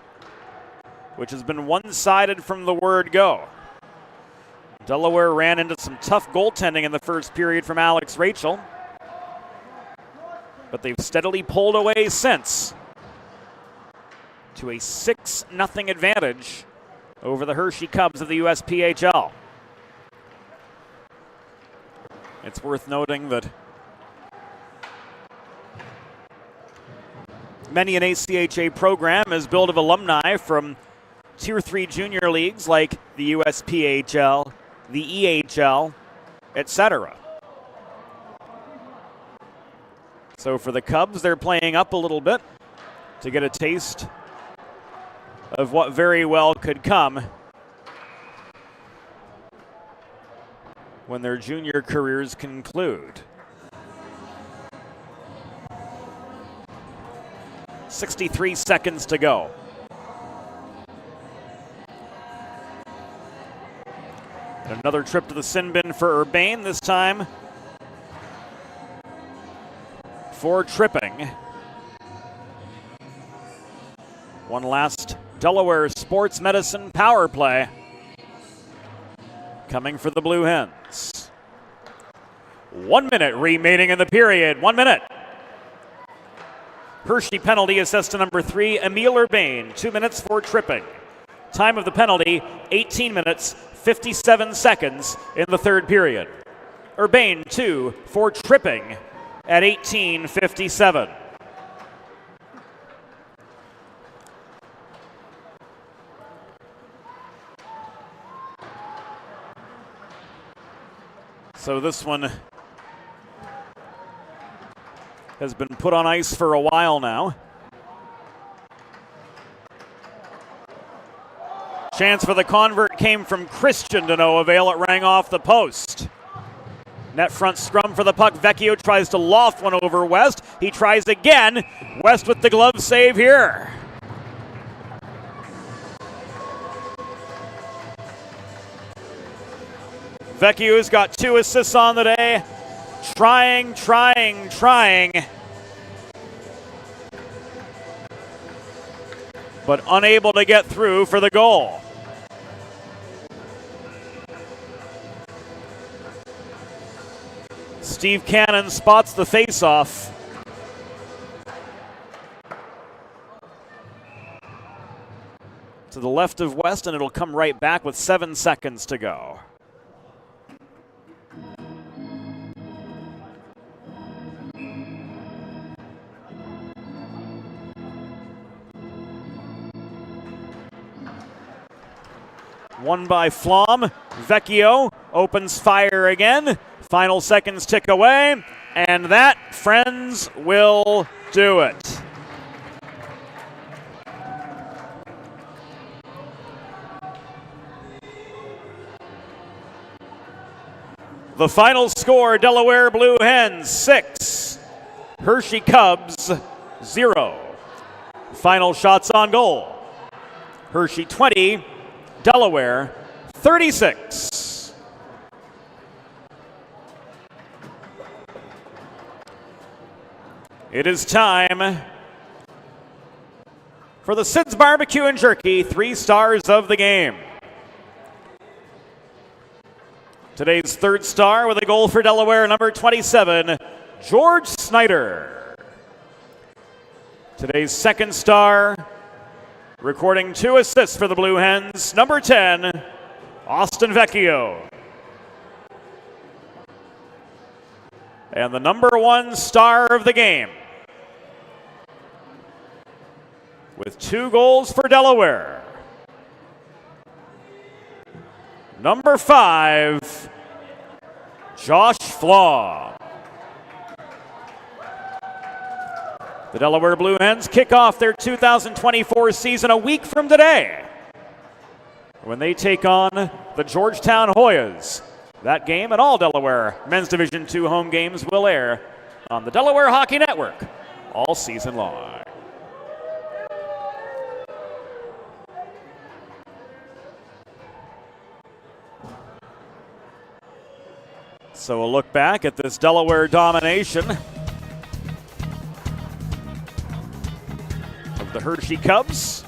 which has been one-sided from the word go. Delaware ran into some tough goaltending in the first period from Alex Rachel, but they've steadily pulled away since to a 6-0 advantage over the Hershey Cubs of the USPHL. It's worth noting that many an ACHA program is built of alumni from Tier 3 junior leagues like the USPHL, the EHL, etc. So for the Cubs, they're playing up a little bit to get a taste of what very well could come when their junior careers conclude. 63 seconds to go. Another trip to the sin bin for Urbane, this time for tripping. One last Delaware sports medicine power play coming for the Blue Hens. 1 minute remaining in the period. 1 minute. Hershey penalty assessed to number 3, Emil Urbane. 2 minutes for tripping. Time of the penalty, 18 minutes, 57 seconds in the third period. Urbane 2 for tripping at 18:57. So this one has been put on ice for a while now. Chance for the convert came from Christian to no avail. It rang off the post. Net front scrum for the puck. Vecchio tries to loft one over West. He tries again. West with the glove save here. Vecchio's got 2 assists on the day. Trying. But unable to get through for the goal. Steve Cannon spots the faceoff. To the left of West, and it'll come right back with 7 seconds to go. Won by Flom. Vecchio opens fire again. Final seconds tick away. And that, friends, will do it. The final score, Delaware Blue Hens 6, Hershey Cubs 0. Final shots on goal. Hershey 20, Delaware 36. It is time for the Sid's Barbecue and Jerky 3 stars of the game. Today's third star with a goal for Delaware, number 27, George Snyder. Today's second star, recording 2 assists for the Blue Hens, number 10, Austin Vecchio. And the number 1 star of the game, with 2 goals for Delaware, number 5, Josh Flom. The Delaware Blue Hens kick off their 2024 season a week from today when they take on the Georgetown Hoyas. That game and all Delaware Men's Division II home games will air on the Delaware Hockey Network all season long. So a look back at this Delaware domination of the Hershey Cubs.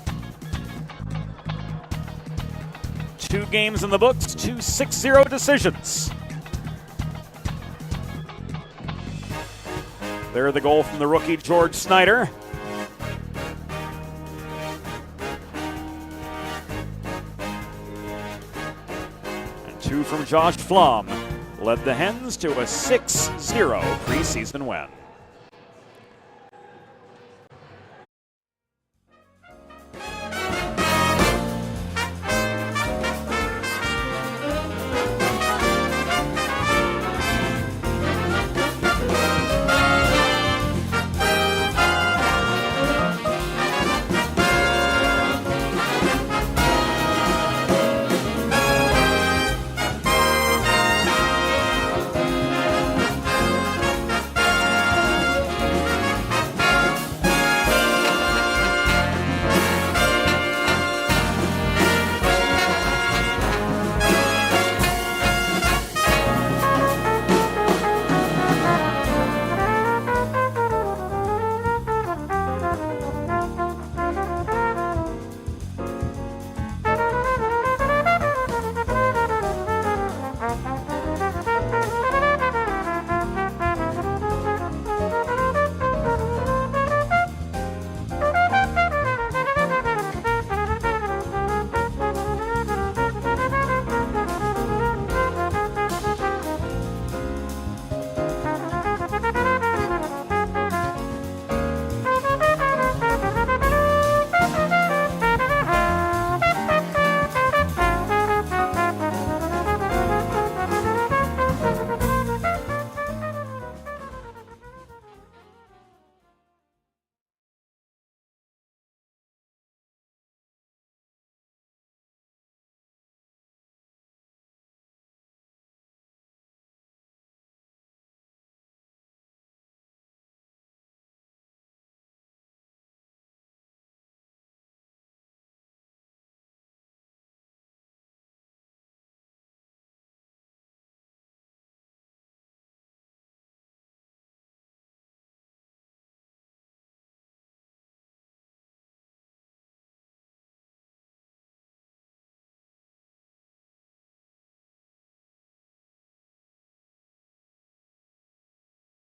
2 games in the books, 2 6-0 decisions. There, the goal from the rookie George Snyder. And 2 from Josh Flom led the Hens to a 6-0 preseason win.